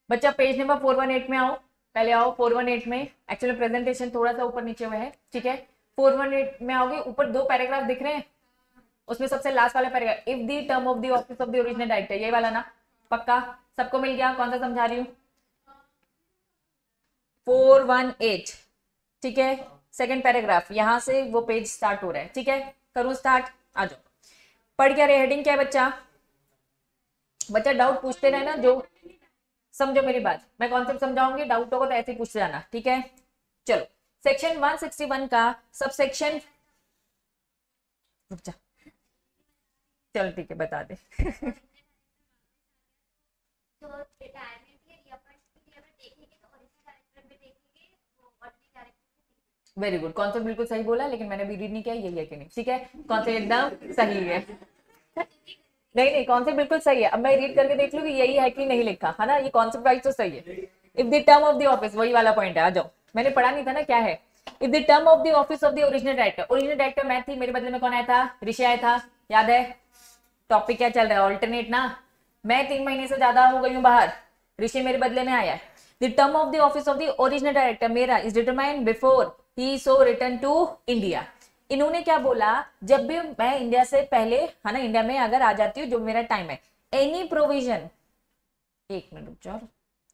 बच्चा? पेज नंबर 418 में आओ, पहले आओ 418 में। एक्चुअली प्रेजेंटेशन थोड़ा सा ऊपर नीचे हुआ है, ठीक है। 418 में आओगे, ऊपर 2 पैराग्राफ दिख रहे हैं, उसमें सबसे लास्ट वाला paragraph, if the term of the office of the original director, ये वाला ना? पक्का सबको मिल गया? कौन सा समझा रही हूँ? 418, ठीक है। सेकंड पैराग्राफ, यहां से वो पेज स्टार्ट हो रहा है, ठीक है। करूं स्टार्ट? आ जाओ। पढ़ क्या रहे? हेडिंग क्या है बच्चा? बच्चा डाउट पूछते रहे ना, जो समझो मेरी बात, मैं कॉन्सेप्ट समझाऊंगी, डाउट होगा तो ऐसे ही पूछते जाना, ठीक है। चलो सेक्शन 161 का सब सेक्शन, रुक जा, चल ठीक है बता दे। तो रिटायरमेंट के रिअपॉइंटमेंट के लिए अगर देखेंगे तो ओरिजिनल डायरेक्टर में देखेंगे, वो ordinary director. Very good, concept बिल्कुल सही बोला, लेकिन मैंने भी रीड नहीं किया, यही है कि नहीं? ठीक है, कॉन्सेप्ट एकदम सही है। नहीं नहीं, कॉन्सेप्ट बिल्कुल सही है। अब मैं रीड करके देख लूँ कि यही है कि नहीं लिखा, है ना? ये कॉन्सेप्ट वाइज तो सही है। If the term of the office, वही वाला पॉइंट है, आ जाओ। मैंने पढ़ा नहीं था ना क्या है। If the term of the office of the original director, original director मैं थी, मेरे बदले में कौन आया था? ऋषि आया था, याद है? टॉपिक क्या चल रहा है? ऑल्टरनेट ना। मैं 3 महीने से ज्यादा हो गई हूँ बाहर, ऋषि मेरे बदले में आया है। The term of the office of the original director मेरा is determined before he so return to India. इन्होंने क्या बोला? जब भी मैं इंडिया से पहले, है ना, इंडिया में अगर आ जाती हूँ, जो मेरा टाइम है, एनी प्रोविजन, एक मिनट रुक जाओ,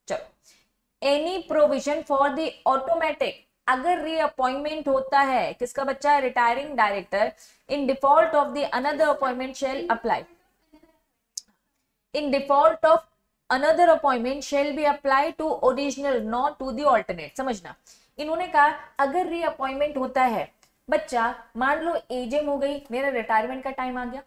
चलो, any provision for the automatic, अगर रीअपॉइंटमेंट होता है, किसका बच्चा? Retiring director, in default of the another appointment shall apply, in default of another appointment shall be apply to original, not to the alternate. समझना, इन्होंने कहा अगर रीअपॉइंटमेंट होता है, बच्चा मान लो एजेम हो गई, मेरा रिटायरमेंट का टाइम आ गया,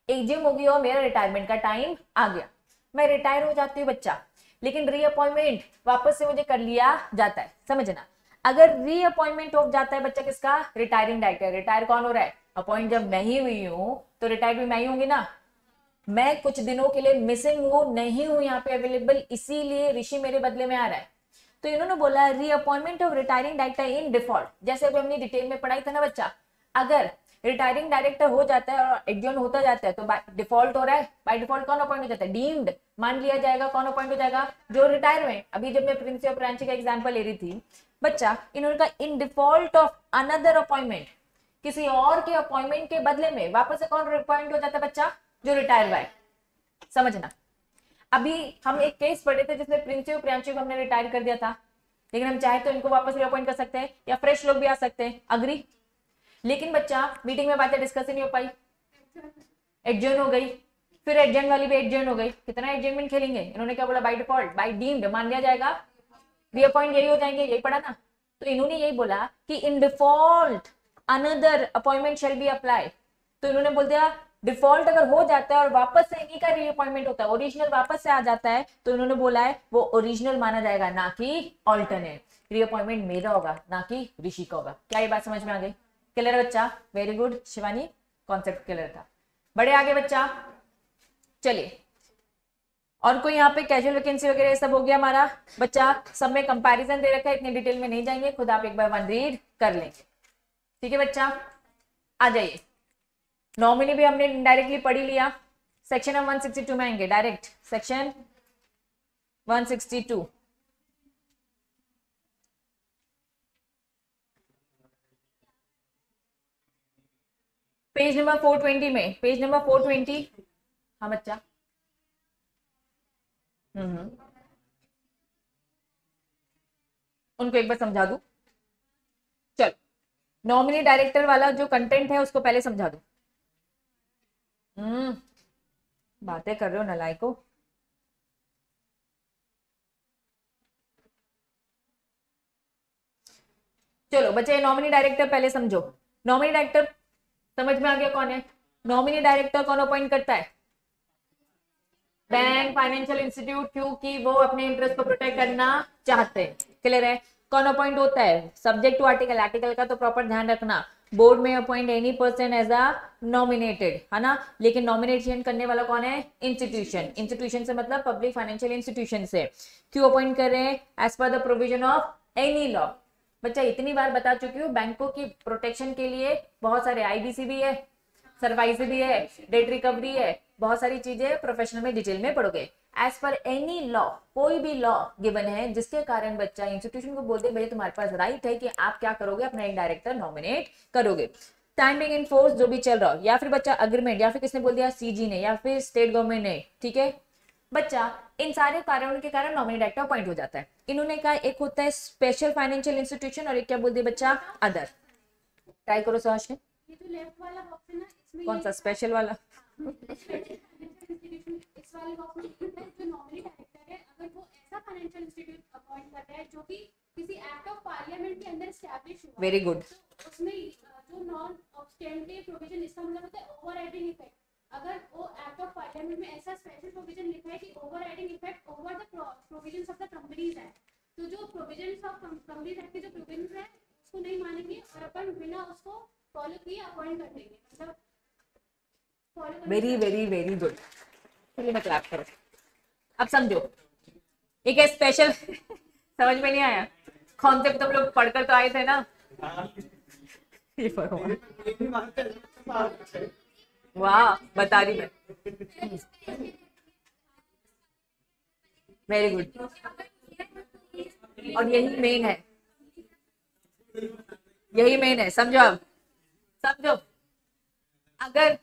एजेम हो गई और मेरा रिटायरमेंट का टाइम आ गया, मैं रिटायर हो जाती हूँ बच्चा, लेकिन रीअपॉइंटमेंट वापस से मुझे कर लिया जाता है। समझना, अगर रीअपॉइंटमेंट हो जाता है बच्चा, किसका? Retiring director. रिटायर कौन हो रहा है? अपॉइंट जब मैं ही हुई हूँ तो रिटायर भी मैं ही होंगी ना। मैं कुछ दिनों के लिए मिसिंग हूँ, नहीं हूँ यहाँ पे अवेलेबल, इसीलिए ऋषि मेरे बदले में आ रहा है। तो इन्होंने बोला reappointment of retiring director in default, जैसे अभी हमने डिटेल में पढ़ाई था ना बच्चा, अगर रिटायरिंग डायरेक्टर हो जाता है और एडजॉर्न होता जाता है तो बाय डिफॉल्ट हो रहा है, बाय डिफॉल्ट कौन अपॉइंट हो जाता है? डीम्ड मान लिया जाएगा। कौन अपॉइंट हो जाएगा? जो रिटायर में। अभी जब मैं प्रिंस ऑफ ब्रांच का एग्जांपल ले रही थी बच्चा, इन्होंने कहा इन डिफॉल्ट ऑफ अनदर अपॉइंटमेंट, किसी और के अपॉइंटमेंट के बदले में वापस से कौन अपॉइंट हो जाता है बच्चा? जो रिटायर हुआ है। समझना, अभी हम एक केस पढ़े थे जिसमें प्रिंस ऑफ ब्रांच को हमने रिटायर कर दिया था, लेकिन हम चाहे तो इनको वापस रीअपॉइंट कर सकते हैं या फ्रेश लोग भी आ सकते हैं, अग्री? लेकिन बच्चा मीटिंग में बातें डिस्कस ही नहीं हो पाई, एडजर्न हो गई, फिर एडजर्न वाली भी एडजर्न हो गई, कितना एडजर्नमेंट खेलेंगे? इन्होंने क्या बोला? बाय डिफॉल्ट, बाय डीम्ड मान लिया जाएगा, रीअपॉइंट यही हो जाएंगे, यही पढ़ा ना। तो इन्होंने यही बोला कि in default another appointment shall be apply, तो इन्होंने बोल दिया डिफॉल्ट अगर हो जाता है और वापस से इन्हीं का रीअपॉइंटमेंट होता है, ओरिजिनल वापस से आ जाता है, तो इन्होंने बोला है वो ओरिजिनल माना जाएगा, ना कि ऑल्टरनेट। रीअपॉइंटमेंट मेरा होगा, ना कि ऋषि का होगा। क्या ये बात समझ में आ गई? क्लियर बच्चा? Very good Shivani, concept clear था। बड़े आगे बच्चा, चलिए। और कोई यहाँ पे कैजुअल वैकेंसी वगैरह सब हो गया हमारा बच्चा, सब में कंपैरिजन दे रखा है, इतनी डिटेल में नहीं जाएंगे, खुद आप एक बार 1 रीड कर लेंगे, ठीक है बच्चा? आ जाइए। नॉमिनी भी हमने डायरेक्टली पढ़ ही लिया, सेक्शन हम 162 में आएंगे डायरेक्ट, सेक्शन 162। पेज नंबर 420 में, पेज नंबर 420। हाँ बच्चा, उनको एक बार समझा दूं। चल, नॉमिनी डायरेक्टर वाला जो कंटेंट है उसको पहले समझा दूं। बातें कर रहे हो नलायको। चलो बच्चे, नॉमिनी डायरेक्टर पहले समझो। नॉमिनी डायरेक्टर समझ में आ गया कौन है? नॉमिनी डायरेक्टर कौन अपॉइंट करता है? बैंक, फाइनेंशियल इंस्टीट्यूट, क्योंकि वो अपने इंटरेस्ट को प्रोटेक्ट करना चाहते हैं। क्लियर है? कौन अपॉइंट होता है? सब्जेक्ट टू आर्टिकल, आर्टिकल का तो प्रॉपर ध्यान रखना। बोर्ड में appoint any person as a nominated, है ना, लेकिन नॉमिनेशन करने वाला कौन है? इंस्टीट्यूशन। इंस्टीट्यूशन से मतलब पब्लिक फाइनेंशियल इंस्टीट्यूशन से। क्यों अपॉइंट कर रहे हैं? As per the provision of any law. बच्चा इतनी बार बता चुकी हूँ, बैंकों की प्रोटेक्शन के लिए बहुत सारे आईबीसी भी है, सर्वाइसी भी है, डेट रिकवरी है, बहुत सारी चीजें प्रोफेशनल में डिटेल में पढ़ोगे। एज पर एनी लॉ, कोई भी लॉ गिवन है जिसके कारण बच्चा इंस्टीट्यूशन को बोलते भैया तुम्हारे पास राइट है कि आप क्या करोगे, अपना एक डायरेक्टर नॉमिनेट करोगे। स्टैंडिंग इन फोर्स जो भी चल रहा हो, या फिर बच्चा अग्रीमेंट, या फिर किसने बोल दिया, सीजी ने, या फिर स्टेट गवर्नमेंट ने, ठीक है बच्चा, इन सारे कारणों के कारण नॉमिनी डायरेक्टर अपॉइंट हो जाता है। इन्होंने कहा एक होता है स्पेशल फाइनेंशियल इंस्टीट्यूशन और एक क्या बोल दिया बच्चा, अदर। ट्राई करो समझ के, ये जो लेफ्ट वाला बॉक्स है ना, इसमें कौन सा स्पेशल वाला, इस वाले बॉक्स में लिखा है जो नॉमिनी डायरेक्टर है, अगर वो ऐसा फाइनेंशियल इंस्टीट्यूट अपॉइंट करता है जो कि किसी एक्ट ऑफ पार्लियामेंट के अंदर एस्टैब्लिश हुआ, वेरी गुड, तो उसमें जो नॉन ऑब्स्टेंटिव प्रोविजन, इसका मतलब होता है ओवरराइडिंग इफेक्ट। अगर वो एक्ट ऑफ पार्लियामेंट में ऐसा स्पेशल प्रोविजन लिखा है कि overriding effect over the provisions of the companies act, तो जो प्रोविजंस ऑफ कंपनीज एक्ट के जो प्रोविजंस है उसको नहीं मानेंगे और अपन बिना उसको फॉलो किए अपॉइंट कर देंगे, मतलब follow. Very very very good, चलिए मैं क्लैप करो। अब समझो ठीक है, स्पेशल समझ में नहीं आया, कॉन्सेप्ट तुम लोग पढ़कर तो आए थे ना, ये भगवान, वाह बता रही मैं, वेरी गुड, और यही मेन है, यही मेन है, समझो अब समझो। अगर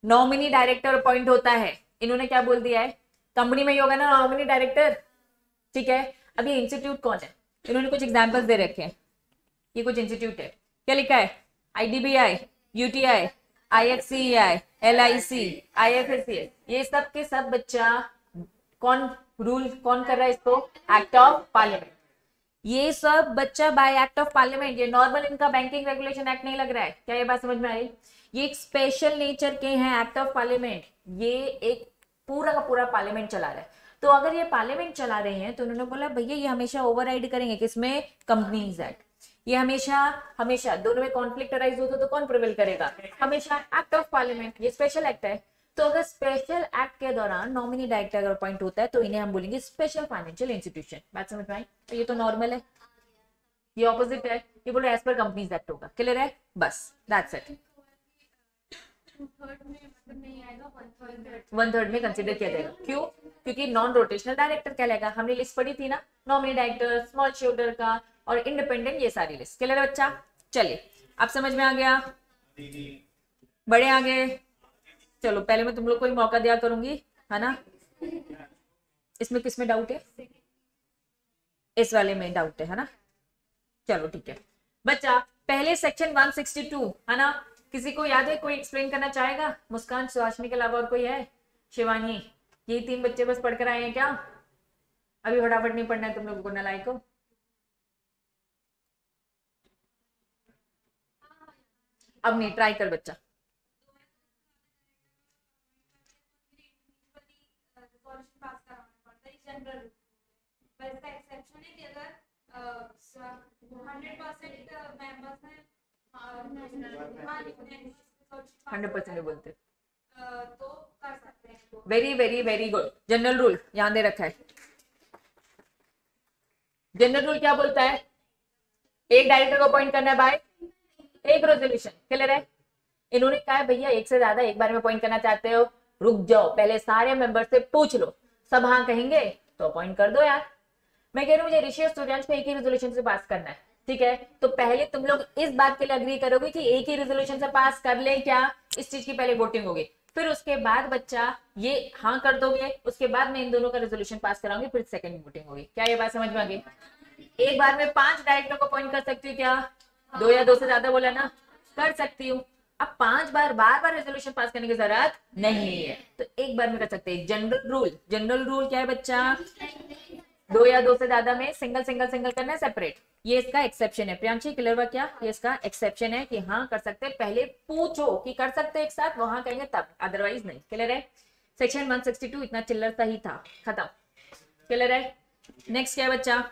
नॉमिनी डायरेक्टर अपॉइंट होता है, इन्होंने क्या बोल दिया है, कंपनी में ही होगा ना नॉमिनी डायरेक्टर, ठीक है। अब ये इंस्टीट्यूट कौन है, इन्होंने कुछ एग्जांपल्स दे रखे हैं, ये कुछ इंस्टीट्यूट है, क्या लिखा है, IDBI, UTI, IFCI, LIC, IFSC, ये सब के सब बच्चा कौन रूल कौन कर रहा है इसको, एक्ट ऑफ पार्लियामेंट, ये सब बच्चा बाय एक्ट ऑफ पार्लियामेंट, ये नॉर्मल इनका बैंकिंग रेगुलेशन एक्ट नहीं लग रहा है, क्या ये बात समझ में आई, ये एक स्पेशल नेचर के हैं एक्ट ऑफ पार्लियामेंट, ये एक पूरा का पूरा पार्लियामेंट चला रहा है। तो अगर ये पार्लियामेंट चला रहे हैं तो उन्होंने बोला भैया ये हमेशा ओवरराइड करेंगे किसमें, कंपनीज एक्ट, ये हमेशा हमेशा दोनों में कॉन्फ्लिक्ट अराइज होता तो कौन प्रिवेल करेगा, हमेशा एक्ट ऑफ पार्लियामेंट, ये स्पेशल एक्ट है। तो अगर स्पेशल एक्ट के दौरान नॉमिनी डायरेक्टर अगर अपॉइंट होता है तो इन्हें हम बोलेंगे स्पेशल फाइनेंशियल इंस्टीट्यूशन, बात समझ में आई। तो ये तो नॉर्मल है, ये ऑपोजिट है, ये बोलो एज पर कंपनीज एक्ट होगा, क्लियर है, बस दैट्स इट। 1/3 में कंसिडर किया जाएगा, क्यों, क्योंकि नॉन रोटेशनल डायरेक्टर कहलाएगा, हमने लिस्ट पढ़ी थी ना, nominee director, small share holder का और इंडिपेंडेंट, ये सारी लिस्ट, क्लियर है बच्चा। चलिए अब समझ में आ गया, बड़े आगे चलो, पहले मैं तुम लोग को ही मौका दिया करूंगी, है ना, इसमें किसमें डाउट है, इस वाले में डाउट है ना, चलो ठीक है बच्चा। पहले सेक्शन 162 है ना, किसी को याद है, कोई एक्सप्लेन करना चाहेगा, मुस्कान, सुहासिनी के अलावा और कोई है, शिवानी, ये 3 बच्चे बस पढ़कर आए हैं क्या, अभी फटाफट नहीं पढ़ना है तुम लोगों को, नालायक को। अब नहीं, ट्राई कर बच्चा, इसका एक्सेप्शन है कि अगर 100% मेंबर्स हैं 100% बोलते, तो कर सकते हैं। Very very very good, general rule यहां दे रखा है। जनरल रूल क्या बोलता है, एक डायरेक्टर को अपॉइंट करना है बाय एक रेजोल्यूशन, क्लियर है। इन्होंने कहा है भैया एक से ज्यादा एक बार में अपॉइंट करना चाहते हो, रुक जाओ, पहले सारे मेंबर से पूछ लो, सब हाँ कहेंगे तो अपॉइंट कर दो यार। मैं कह रही हूँ मुझे ऋषि और सूर्यांश को एक ही रेजोल्यूशन से पास करना है, ठीक है, तो पहले तुम लोग इस बात के लिए अग्री करोगे कि एक ही रेजोल्यूशन से पास कर ले, क्या इस चीज की पहले वोटिंग होगी, फिर उसके बाद बच्चा ये हाँ कर दोगे, उसके बाद मैं इन दोनों का रेजोल्यूशन पास कराऊंगी, फिर सेकंड वोटिंग होगी। क्या ये बात समझ में आ गई। एक बार में 5 डायरेक्टर को अपॉइंट कर सकती हूँ क्या, 2 या 2 से ज्यादा बोला ना, कर सकती हूँ। अब 5 बार बार रेजोल्यूशन पास करने की जरूरत नहीं है, तो एक बार में कर सकते हैं। जनरल रूल क्या है बच्चा, 2 या 2 से ज्यादा में सिंगल सिंगल सिंगल करना है, सेपरेट, ये इसका एक्सेप्शन है। प्रियांशी क्लियर हुआ क्या, ये इसका एक्सेप्शन है कि हाँ कर सकते हैं, पहले पूछो कि कर सकते हैं एक साथ, वहां कहेंगे तब, अदरवाइज नहीं। क्लियर है, सेक्शन 162 इतना चिल्लर सा ही था, खत्म। क्लियर है, नेक्स्ट क्या है बच्चा,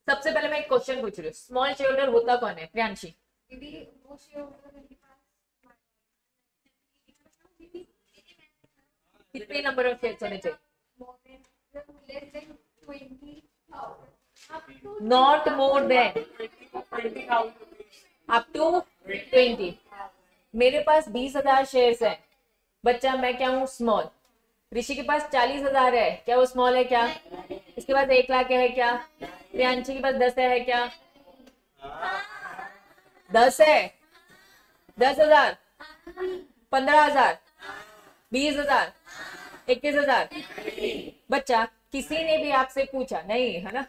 सबसे पहले मैं एक क्वेश्चन पूछ रही हूँ, स्मॉल शेयर होल्डर होता कौन है प्रियांशी, कितने नंबर ऑफ शेयर्स होने चाहिए, not more than up to 20। मेरे पास 20,000 शेयर्स है बच्चा, मैं क्या हूँ? स्मॉल। ऋषि के पास 40,000 है, क्या वो स्मॉल है क्या? इसके पास 1 लाख है क्या? प्रियांशी के पास 10 है क्या? 10 है, 10,000, 15,000, 20,000, 21,000। बच्चा किसी ने भी आपसे पूछा नहीं है ना,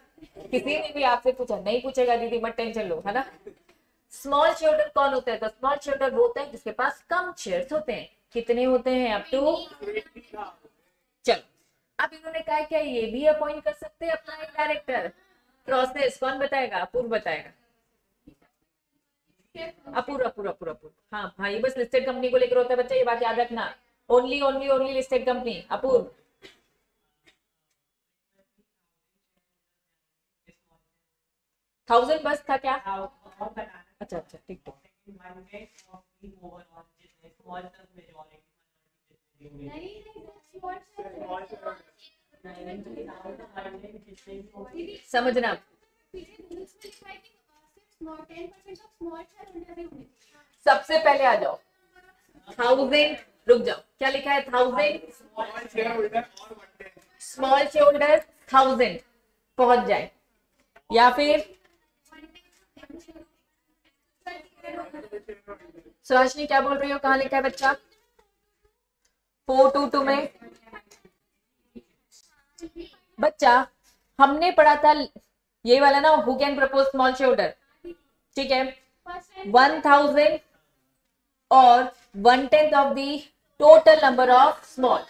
किसी ने भी आपसे पूछा नहीं, पूछेगा दीदी मत टेंशन लो, है ना। स्मॉल शेयरहोल्डर कौन होता है? तो स्मॉल शेयरहोल्डर वो होता है जिसके पास कम शेयर्स होते हैं। कितने होते हैं? Up to. चलो, अब इन्होंने कहा क्या ये भी अपॉइंट कर सकते हैं अपना एक डायरेक्टर। प्रोसेस कौन बताएगा? अपूर्व बताएगा। अपूर्व अपूर्व अपूर्व अपूर्व, हाँ हाँ, ये बस लिस्टेड कंपनी को लेकर होता है बच्चा, ये बात याद रखना। Only only only listed company. अपूर्व 1000 बस था क्या? अच्छा अच्छा ठीक ठीक। समझना, सबसे पहले आ जाओ 1000, रुक जाओ, क्या लिखा है? 1000 स्मॉल शेयर होल्डर 1000 पहुंच जाए, या फिर सुहासिनी क्या बोल रही हो? कहाँ लिखा है बच्चा? 422 में बच्चा हमने पढ़ा था ये वाला ना, who can propose small share holder, ठीक है। 1000 और 1/10 of the total number of small.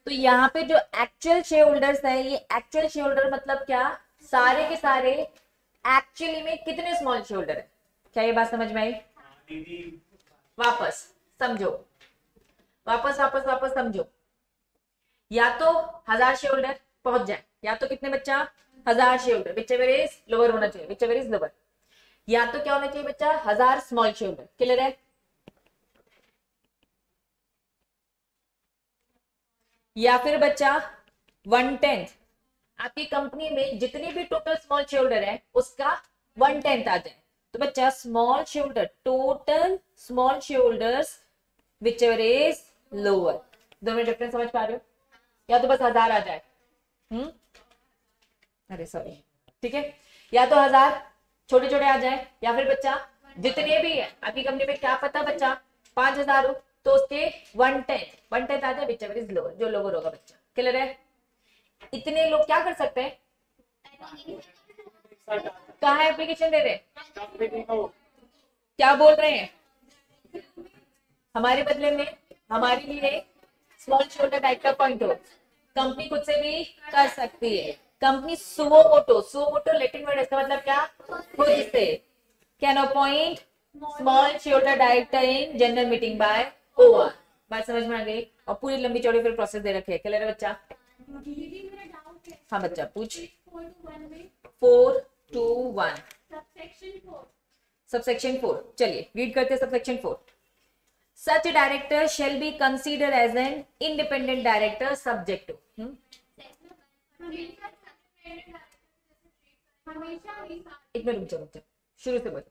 तो यहाँ पे जो एक्चुअल शेयर होल्डर्स है, ये एक्चुअल शेयर होल्डर मतलब क्या? सारे के सारे एक्चुअली में कितने स्मॉल शेयर होल्डर है? क्या ये बात समझ में आई? वापस समझो, वापस वापस वापस समझो। या तो 1000 शेयर होल्डर पहुंच जाए, या तो कितने बच्चा? 1000 share holder, which ever is lower होना चाहिए, विच एवर इज लोअर। या तो क्या होना चाहिए बच्चा? 1000 स्मॉल शेयर होल्डर। क्लियर है? या फिर बच्चा 1/10 आपकी कंपनी में जितने भी टोटल स्मॉल शेयर होल्डर है उसका 1/10 आ जाए। तो बच्चा small share holder, total small share holders which ever is lower. दोनों में डिफरेंस समझ पा रहे हो? या तो बस 1000 आ जाए, अरे सॉरी, ठीक है, या तो 1000 छोटे छोटे आ जाए, या फिर बच्चा जितने भी है आपकी कंपनी में, क्या पता बच्चा 5000 हो तो उसके 1/10 आ जाए, विच एवर इज लोअर, जो लोअर होगा बच्चा। क्लियर है? इतने लोग क्या कर सकते हैं? कहाँ एप्लीकेशन दे रहे? क्या बोल रहे हैं? हमारे बदले में हमारे लिए small share holder director appoint हो। कंपनी खुद से भी कर सकती है। Company suo motu Latin word, इसका मतलब क्या? खुद से can appoint small share holder director in general meeting by OR. बात समझ में आ गई? और पूरी लंबी चौड़ी फिर प्रोसेस दे रखे है। क्लियर है बच्चा? हाँ बच्चा पूछ। 421 सबसेक्शन 4, चलिए रीड करते हैं subsection 4। Such director shall be considered as an independent director subject to एक मिनट रुक जाओ, शुरू से बोल।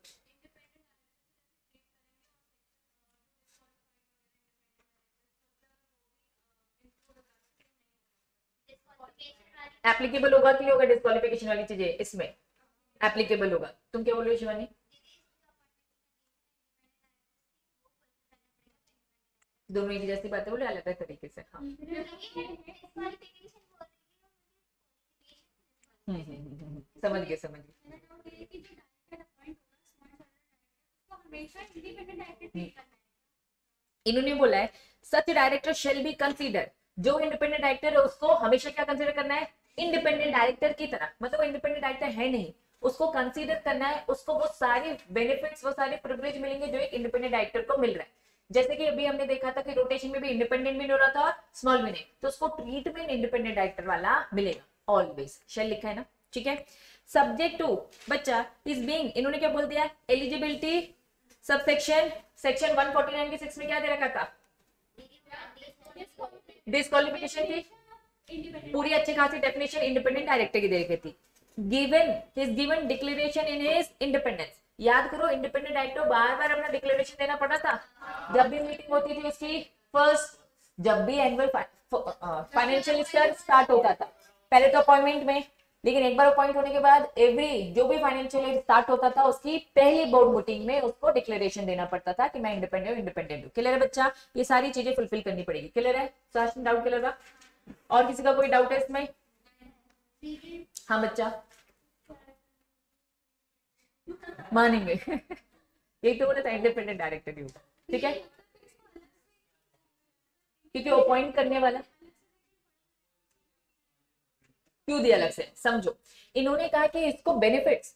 एप्लीकेबल होगा कि होगा? डिस्क्वालिफिकेशन वाली चीजें इसमें एप्लीकेबल होगा। तुम क्या बोल रही हो शिवानी? दोनों एक जैसी बातें बोले, अलग अलग तरीके से। हाँ समझ गए समझ गए। इन्होंने बोला है सच डायरेक्टर शेल बी कंसीडर, जो इंडिपेंडेंट डायरेक्टर है उसको हमेशा क्या कंसीडर करना है? इंडिपेंडेंट डायरेक्टर की तरह। मतलब वो इंडिपेंडेंट डायरेक्टर है नहीं, उसको कंसीडर करना है, उसको वो सारे बेनिफिट्स, वो सारे प्रिविलेज मिलेंगे जो एक इंडिपेंडेंट डायरेक्टर को मिल रहा है। जैसे कि अभी हमने देखा था कि रोटेशन में भी इंडिपेंडेंट भी नहीं हो रहा था और स्मॉल भी नहीं, तो उसको ट्रीटमेंट इंडिपेंडेंट डायरेक्टर वाला मिलेगा ऑलवेज। शेल लिखा है ना, ठीक है। सब्जेक्ट टू बच्चा इज बीइंग, इन्होंने क्या बोल दिया? एलिजिबिलिटी सबसेक्शन सेक्शन 149 के 6 में क्या दे रखा था? डिस्क्वालिफिकेशन थी। independent. पूरी अच्छी खासी डेफिनेशन इंडिपेंडेंट डायरेक्टर की दे रखी थी। Given declaration in his independence. याद करो इंडिपेंडेंट डायरेक्टर बार बार अपना डिक्लेरेशन देना पड़ा था जब भी मीटिंग होती थी उसकी। फर्स्ट जब भी एनुअल फाइनेंशियल ईयर स्टार्ट होता था, पहले तो अपॉइंटमेंट में, लेकिन एक बार अपॉइंट होने के बाद एवरी जो भी फाइनेंशियल ईयर स्टार्ट होता था उसकी पहली बोर्ड मीटिंग में उसको डिक्लेरेशन देना पड़ता था कि मैं इंडिपेंडेंट हूँ। क्लियर है बच्चा? ये सारी चीजें फुलफिल करनी पड़ेगी। क्लियर है? डाउट क्लियर है? और किसी का कोई डाउट है इसमें? हाँ बच्चा मानेंगे यही तो बोला था इंडिपेंडेंट डायरेक्टर ही होगा, ठीक है, क्योंकि अपॉइंट करने वाला क्यों दिया अलग से समझो। इन्होंने कहा कि इसको बेनिफिट्स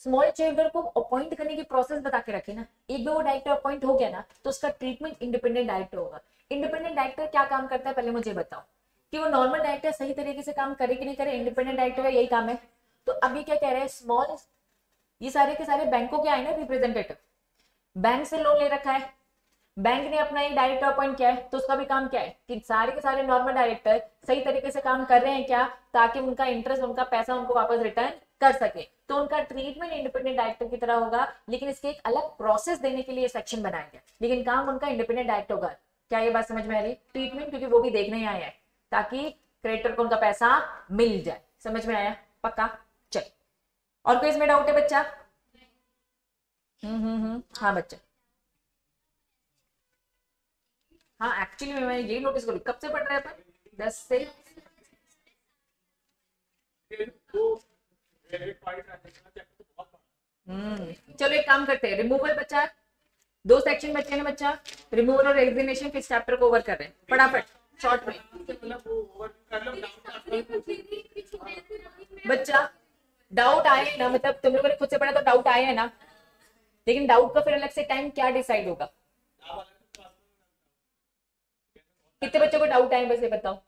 स्मॉल शेयर को अपॉइंट करने की प्रोसेस बता के रखे ना। एक बार वो डायरेक्टर अपॉइंट हो गया ना तो उसका ट्रीटमेंट इंडिपेंडेंट डायरेक्टर होगा। इंडिपेंडेंट डायरेक्टर क्या काम करता है पहले मुझे बताओ, कि वो नॉर्मल डायरेक्टर सही तरीके से काम करे कि नहीं करे, इंडिपेंडेंट डायरेक्टर का यही काम है। तो अभी क्या कह रहे हैं, स्मॉल ये सारे के सारे बैंकों के आए ना रिप्रेजेंटेटिव, बैंक से लोन ले रखा है, बैंक ने अपना एक डायरेक्टर अपॉइंट किया है, तो उसका भी काम क्या है कि सारे के सारे नॉर्मल डायरेक्टर सही तरीके से काम कर रहे हैं क्या, ताकि उनका इंटरेस्ट उनका पैसा उनको वापस रिटर्न कर सके। तो उनका ट्रीटमेंट इंडिपेंडेंट डायरेक्टर की तरह होगा, लेकिन इसके एक अलग प्रोसेस देने के लिए सेक्शन बनाया गया, लेकिन काम उनका इंडिपेंडेंट डायरेक्टर होगा। क्या ये बात समझ में आ रही? ट्रीटमेंट क्योंकि वो भी देखने ही आया है ताकि क्रेडिटर को उनका पैसा मिल जाए। समझ में आया? पक्का? चल, और कोई इसमें डाउट है बच्चा? हाँ बच्चा, हाँ एक्चुअली मैं यही नोटिस करूँ, कब से पढ़ रहे हैं अपन? 10 से चलो एक काम करते हैं, रिमूवल बच्चा 2 सेक्शन बच्चे हैं बच्चा, रिमूवल और रेजिग्नेशन किस चैप्टर को ओवर कर रहे हैं फटाफट शॉर्ट में। बच्चा डाउट आए ना, मतलब तुम लोगों ने खुद से पढ़ा तो डाउट आए है ना, लेकिन डाउट का फिर अलग से टाइम क्या डिसाइड होगा? कितने बच्चों को डाउट आए बस ये बताओ।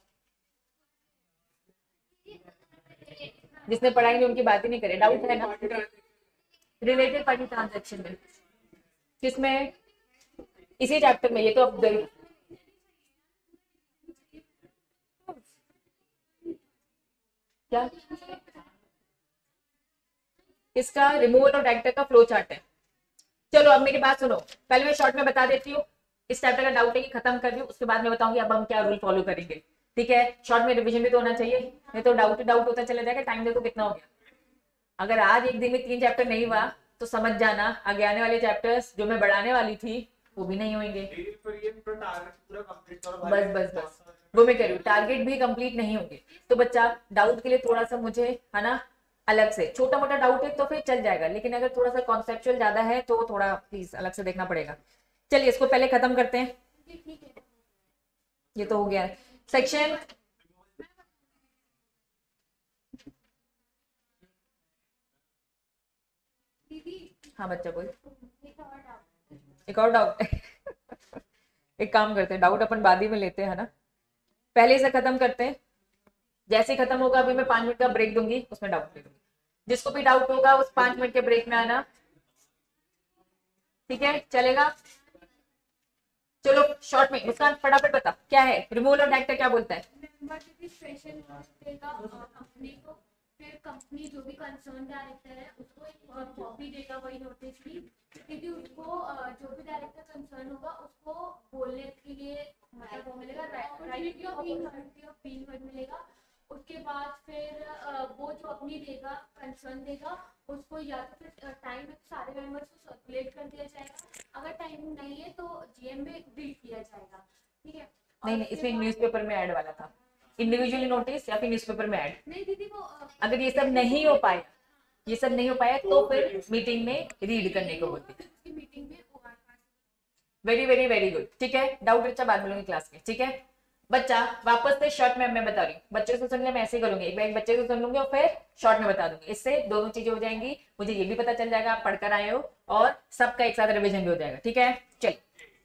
जिसने पढ़ाई नहीं उनकी बात ही नहीं करे, डाउट है ना रिलेटेड पार्टी ट्रांजैक्शन में, किसमें? इसी चैप्टर में। ये तो अब गई क्या इसका रिमूवल और डायरेक्टर का फ्लो चार्ट है। चलो अब मेरी बात सुनो, पहले मैं शॉर्ट में बता देती हूँ, इस चैप्टर का डाउट है कि खत्म कर दूं, उसके बाद मैं बताऊंगी अब हम क्या रूल फॉलो करेंगे। ठीक है, शॉर्ट में रिवीजन भी तो होना चाहिए, नहीं तो डाउट होता चला जाएगा। टाइम देखो कितना हो गया। अगर आज एक दिन में 3 चैप्टर नहीं हुआ तो समझ जाना आगे आने वाले चैप्टर्स जो मैं बढ़ाने वाली थी वो भी नहीं होंगे। बस वो मैं कह रही हूँ, टारगेट भी कंप्लीट नहीं होंगे। तो बच्चा डाउट के लिए थोड़ा सा मुझे है ना अलग से, छोटा मोटा डाउट है तो फिर चल जाएगा, लेकिन अगर थोड़ा सा कॉन्सेप्चुअल ज्यादा है तो थोड़ा प्लीज अलग से देखना पड़ेगा। चलिए इसको पहले खत्म करते हैं। ये तो हो गया सेक्शन। हाँ बच्चा बोल। एक और डाउट एक काम करते हैं, डाउट अपन बाद ही में लेते हैं ना, पहले से खत्म करते हैं। जैसे खत्म होगा अभी मैं 5 मिनट का ब्रेक दूंगी, उसमें डाउट ले दूंगी। जिसको भी डाउट होगा उस 5 मिनट के ब्रेक में आना, ठीक है? चलेगा? चलो शॉर्ट में मुस्कान फटाफट बता क्या है रिमूवल और डायरेक्टर क्या बोलता है? फिर कंपनी जो भी कंसर्न डायरेक्टर है उसको एक कॉपी देगा वही नोटिस की, क्योंकि उसको जो भी डायरेक्टर कंसर्न होगा उसको बोलने के लिए मतलब वो मिलेगा राइट ऑफ बीइंग हर्ड मिलेगा। उसके बाद फिर वो जो अपनी देगा कंसर्न देगा उसको या तो फिर टाइम में सारे मेंबर्स को सर्कुलेट कर दिया जाएगा, अगर टाइम नहीं है तो जीएम में रीड किया जाएगा। ठीक है? नहीं इसमें न्यूज़पेपर में ऐड वाला था, इंडिविजुअली नोटिस या फिर न्यूज़पेपर में ऐड। नहीं दीदी वो अगर ये सब नहीं हो पाया तो फिर मीटिंग में रीड करने को बोलते हैं। मीटिंग में वेरी वेरी वेरी गुड। ठीक है, डाउट बच्चा बाद में लूंगी क्लास में। ठीक है बच्चा, वापस से शॉर्ट में मैं बता रही हूँ, बच्चे से सुन ले, मैं ऐसे ही करूंगी, एक बच्चे से सुन लूंगी और फिर शॉर्ट में बता दूंगी। इससे दोनों चीजें हो जाएंगी, मुझे ये भी पता चल जाएगा आप पढ़कर आए हो और सबका एक साथ रिविजन भी हो जाएगा। ठीक है, चल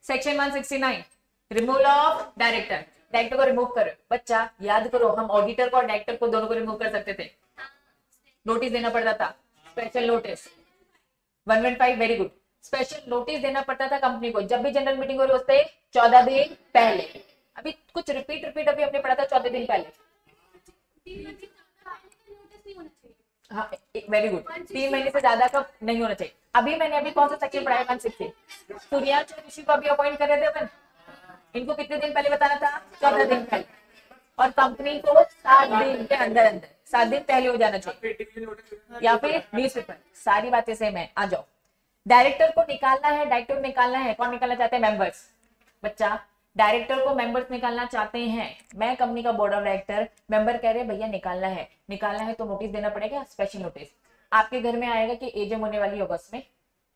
section 169 removal of director. Director को रिमूव करो। बच्चा याद करो, हम ऑडिटर को और डायरेक्टर को दोनों को रिमूव कर सकते थे, नोटिस देना पड़ता था, special notice 115। Very good. Special notice देना पड़ता था कंपनी को जब भी जनरल मीटिंग हो रही उससे 14 दिन पहले। अभी कुछ रिपीट अभी हमने पढ़ा था 14 दिन पहले। 3 मंथ से ज्यादा पहले का नोटिस नहीं होना चाहिए। हाँ, वेरी गुड, 3 महीने से ज्यादा का नहीं होना चाहिए। अभी मैंने अभी कौन सा सेक्शन पढ़ाया 160, सूर्यांश और ऋषि को अभी अपॉइंट कर रहे थे अपन, इनको कितने दिन पहले बताना था, 14 दिन पहले, और कंपनी को 7 दिन के अंदर अंदर 7 दिन पहले हो जाना चाहिए, या फिर न्यूज़पेपर, सारी बातें सेम है। आ जाओ, डायरेक्टर को निकालना है, डायरेक्टर निकालना है, कौन निकालना चाहते हैं, मेंबर्स। बच्चा डायरेक्टर को मेंबर्स निकालना चाहते हैं, मैं कंपनी का बोर्ड ऑफ डायरेक्टर, मेंबर कह रहे हैं भैया निकालना है तो नोटिस देना पड़ेगा, स्पेशल नोटिस आपके घर में आएगा कि एजेम होने वाली है अगस्त में,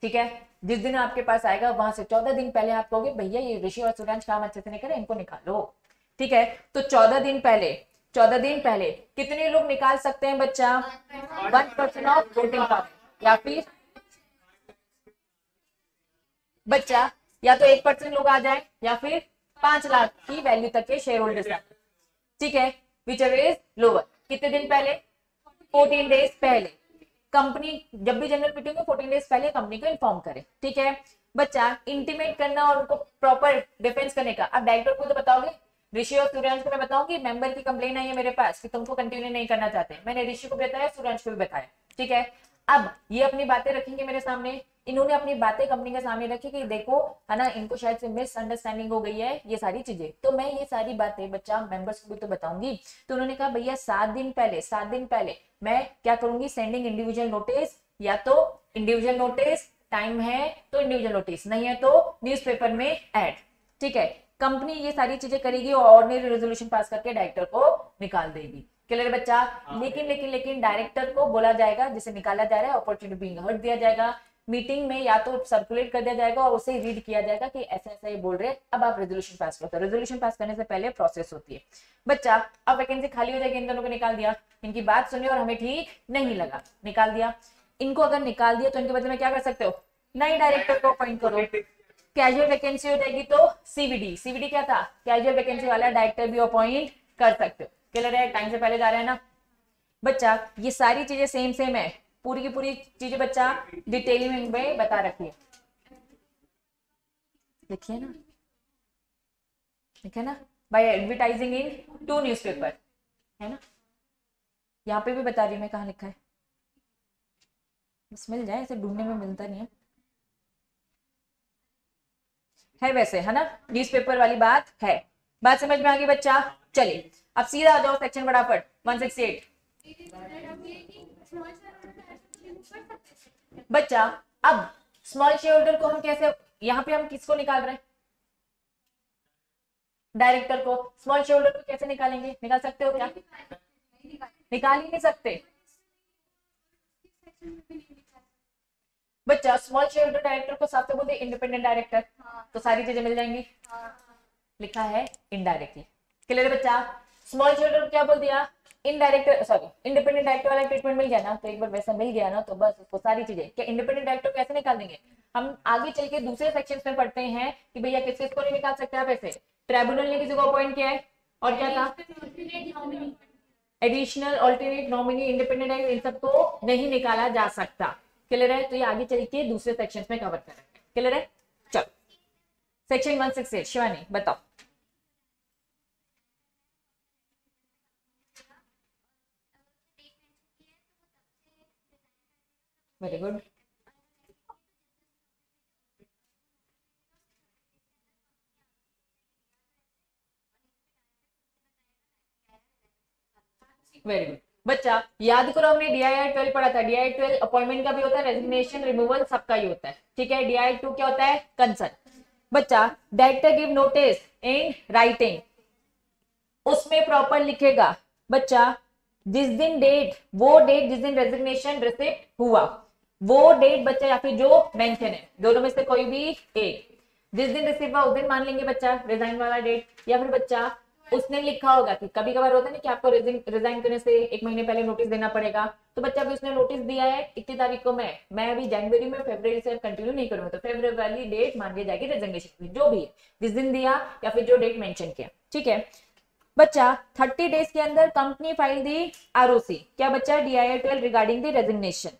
ठीक है। जिस दिन आपके पास आएगा वहां से 14 दिन पहले आप कहोगे भैया ये ऋषि और सूर्यांश काम अच्छे से नहीं करे, इनको निकालो, ठीक है। तो 14 दिन पहले कितने लोग निकाल सकते हैं बच्चा, 1% ऑफ वोटिंग पावर, या फिर बच्चा या तो 1% लोग आ जाए, या फिर 5 लाख की वैल्यू तक के शेयर होल्डर्स, ठीक है। विच इज लोअर, कितने दिन पहले, 14 डेज पहले। कंपनी जब भी जनरल मीटिंग हो 14 डेज पहले कंपनी को इन्फॉर्म करे, ठीक है। बच्चा इंटीमेट करना और उनको प्रॉपर डिफेंस करने का, अब डायरेक्टर को तो बताओगे, ऋषि और सूर्यांश को मैं बताऊंगी मेंबर की कंप्लेन आई है मेरे पास कि तुमको कंटिन्यू नहीं करना चाहते, मैंने ऋषि को बताया, सूर्यांश को भी बताया, ठीक है। अब ये अपनी बातें रखेंगे मेरे सामने, इन्होंने अपनी बातें कंपनी के सामने रखी कि देखो है ना, इनको शायद से मिसअंडरस्टैंडिंग हो गई है, ये सारी चीजें, तो मैं ये सारी बातें बच्चा मेंबर्स को भी तो बताऊंगी। तो उन्होंने कहा भैया 7 दिन पहले मैं क्या करूंगी, सेंडिंग इंडिविजुअल नोटिस, या तो इंडिविजुअल नोटिस, टाइम है तो इंडिविजुअल नोटिस, नहीं है तो न्यूज़पेपर में ऐड, ठीक है। कंपनी ये सारी चीजें करेगी और ऑर्डिनरी रेजोल्यूशन पास करके डायरेक्टर को निकाल देगी, क्लियर बच्चा। लेकिन डायरेक्टर को बोला जाएगा, जिसे निकाला जा रहा है, अपॉर्चुनिटी बीइंग हर्ड दिया जाएगा, मीटिंग में या तो सर्कुलेट कर दिया जाएगा और उसे रीड किया जाएगा कि ऐसा ऐसा ये बोल रहे हैं, अब आप रेजोल्यूशन पास करो। तो रेजोल्यूशन पास करने से पहले प्रोसेस होती है बच्चा। अब वैकेंसी खाली हो जाएगी, इन दोनों को निकाल दिया, इनकी बात सुनी और हमें ठीक नहीं लगा, निकाल दिया। इनको अगर निकाल दिया तो इनके बदले में क्या कर सकते हो, नए डायरेक्टर को अपॉइंट करो। कैजुअल वैकेंसी हो जाएगी तो सीवीडी क्या था, कैजुअल वैकेंसी वाला डायरेक्टर भी अपॉइंट कर सकते हो, क्लियर है। टाइम से पहले जा रहे हैं ना बच्चा, ये सारी चीजें सेम है, पूरी की पूरी चीजें बच्चा डिटेलिंग में बता रखी है, देखिए ना बाय एडवर्टाइजिंग इन 2 न्यूज़पेपर, है ना, यहाँ पे भी बता रही हूँ मैं, कहाँ लिखा है, बस मिल जाए, ऐसे ढूंढने में मिलता नहीं है वैसे, है ना, न्यूज़पेपर वाली बात है। बात समझ में आ गई बच्चा, चलिए अब सीधा आ जाओ सेक्शन फटाफट 168 बच्चा। अब स्मॉल शेयर होल्डर को हम कैसे, यहाँ पे हम किसको निकाल रहे हैं, डायरेक्टर को। स्मॉल शेयर होल्डर को कैसे निकालेंगे, निकाल सकते हो क्या, निकाल ही नहीं सकते बच्चा। स्मॉल शेयर होल्डर डायरेक्टर को साथ बोलते इंडिपेंडेंट डायरेक्टर, तो सारी चीजें मिल जाएंगी, लिखा है इनडायरेक्टली, क्लियर है बच्चा। स्मॉल शेयर होल्डर क्या बोल दिया, इंडिपेंडेंट डायरेक्टर वाला ट्रीटमेंट मिल गया ना, तो एक बार वैसा मिल गया ना तो बस उसको सारी चीजें, क्या इंडिपेंडेंट डायरेक्टर कैसे निकाल देंगे, हम आगे चल के दूसरे सेक्शन में पढ़ते हैं कि भैया किस किस को नहीं निकाल सकते आप ऐसे। ट्राइब्यूनल ने किसी को अपॉइंट किया है, और क्या था, additional alternate nominee, independent director, इन सबको नहीं निकाला जा सकता, क्लियर है। तो ये आगे चल के दूसरे सेक्शन में कवर करेंगे, क्लियर है। चलो सेक्शन 168 शिवानी बताओ। वेरी गुड, वेरी गुड बच्चा। याद करो हमने DII 12 पढ़ा था, DII 12 अपॉइंटमेंट का भी होता है, रेजिग्नेशन रिमूवल सबका ही होता है, ठीक है। DII 2 क्या होता है, कंसर्न। बच्चा director give notice in writing, उसमें प्रॉपर लिखेगा बच्चा जिस दिन डेट, वो डेट जिस दिन रेजिग्नेशन रिसिप्ट हुआ, वो डेट बच्चा, या फिर जो मेंशन है, दोनों में से कोई भी एक, जिस दिन रिसीव हुआ उस दिन मान लेंगे बच्चा रिजाइन वाला डेट, या फिर बच्चा उसने लिखा होगा कि कभी कभार होता है ना कि आपको रिजाइन करने से 1 महीने पहले नोटिस देना पड़ेगा, तो बच्चा अभी उसने नोटिस दिया है 21 तारीख को, मैं अभी जनवरी में फरवरी से कंटिन्यू नहीं करूंगा, तो फरवरी वाली डेट मान ली जाएगी रेजिग्नेशन की, जो भी है जिस दिन दिया या फिर जो डेट मेंशन किया, ठीक है बच्चा। 30 डेज के अंदर कंपनी फाइल दी ROC, क्या बच्चा, DII 12 regarding the resignation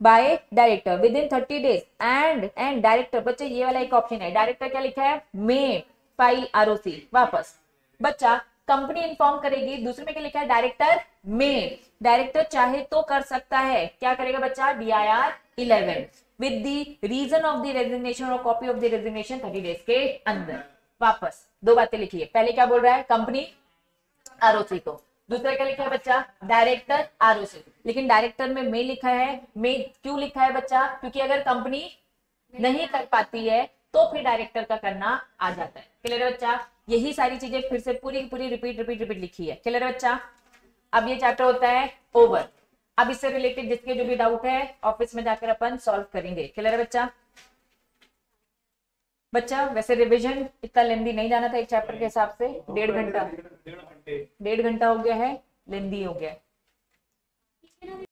by director with in 30 days and director, बच्चे ये वाला एक ऑप्शन है, डायरेक्टर क्या लिखा है, मे फाइल ROC वापस। बच्चा कंपनी इन्फॉर्म करेगी। दूसरे में क्या लिखा है, डायरेक्टर में, डायरेक्टर चाहे तो कर सकता है, क्या करेगा बच्चा, DIR 11 with the reason of the resignation और copy of the resignation 30 days के अंदर। वापस दो बातें लिखी है, पहले क्या बोल रहा है, कंपनी ROC को, दूसरा क्या लिखा है बच्चा, डायरेक्टर ROC, लेकिन डायरेक्टर में लिखा है, में क्यों लिखा है बच्चा, क्योंकि अगर कंपनी नहीं कर पाती है तो फिर डायरेक्टर का करना आ जाता है। क्लियर है बच्चा, यही सारी चीजें फिर से पूरी पूरी रिपीट लिखी है। क्लियर है बच्चा, अब ये चैप्टर होता है ओवर। अब इससे रिलेटेड जिसके जो भी डाउट है ऑफिस में जाकर अपन सॉल्व करेंगे। क्लियर है बच्चा, बच्चा वैसे रिवीजन इतना लेंदी नहीं जाना था एक चैप्टर के हिसाब से, 1.5 घंटा हो गया है, लेंदी हो गया है।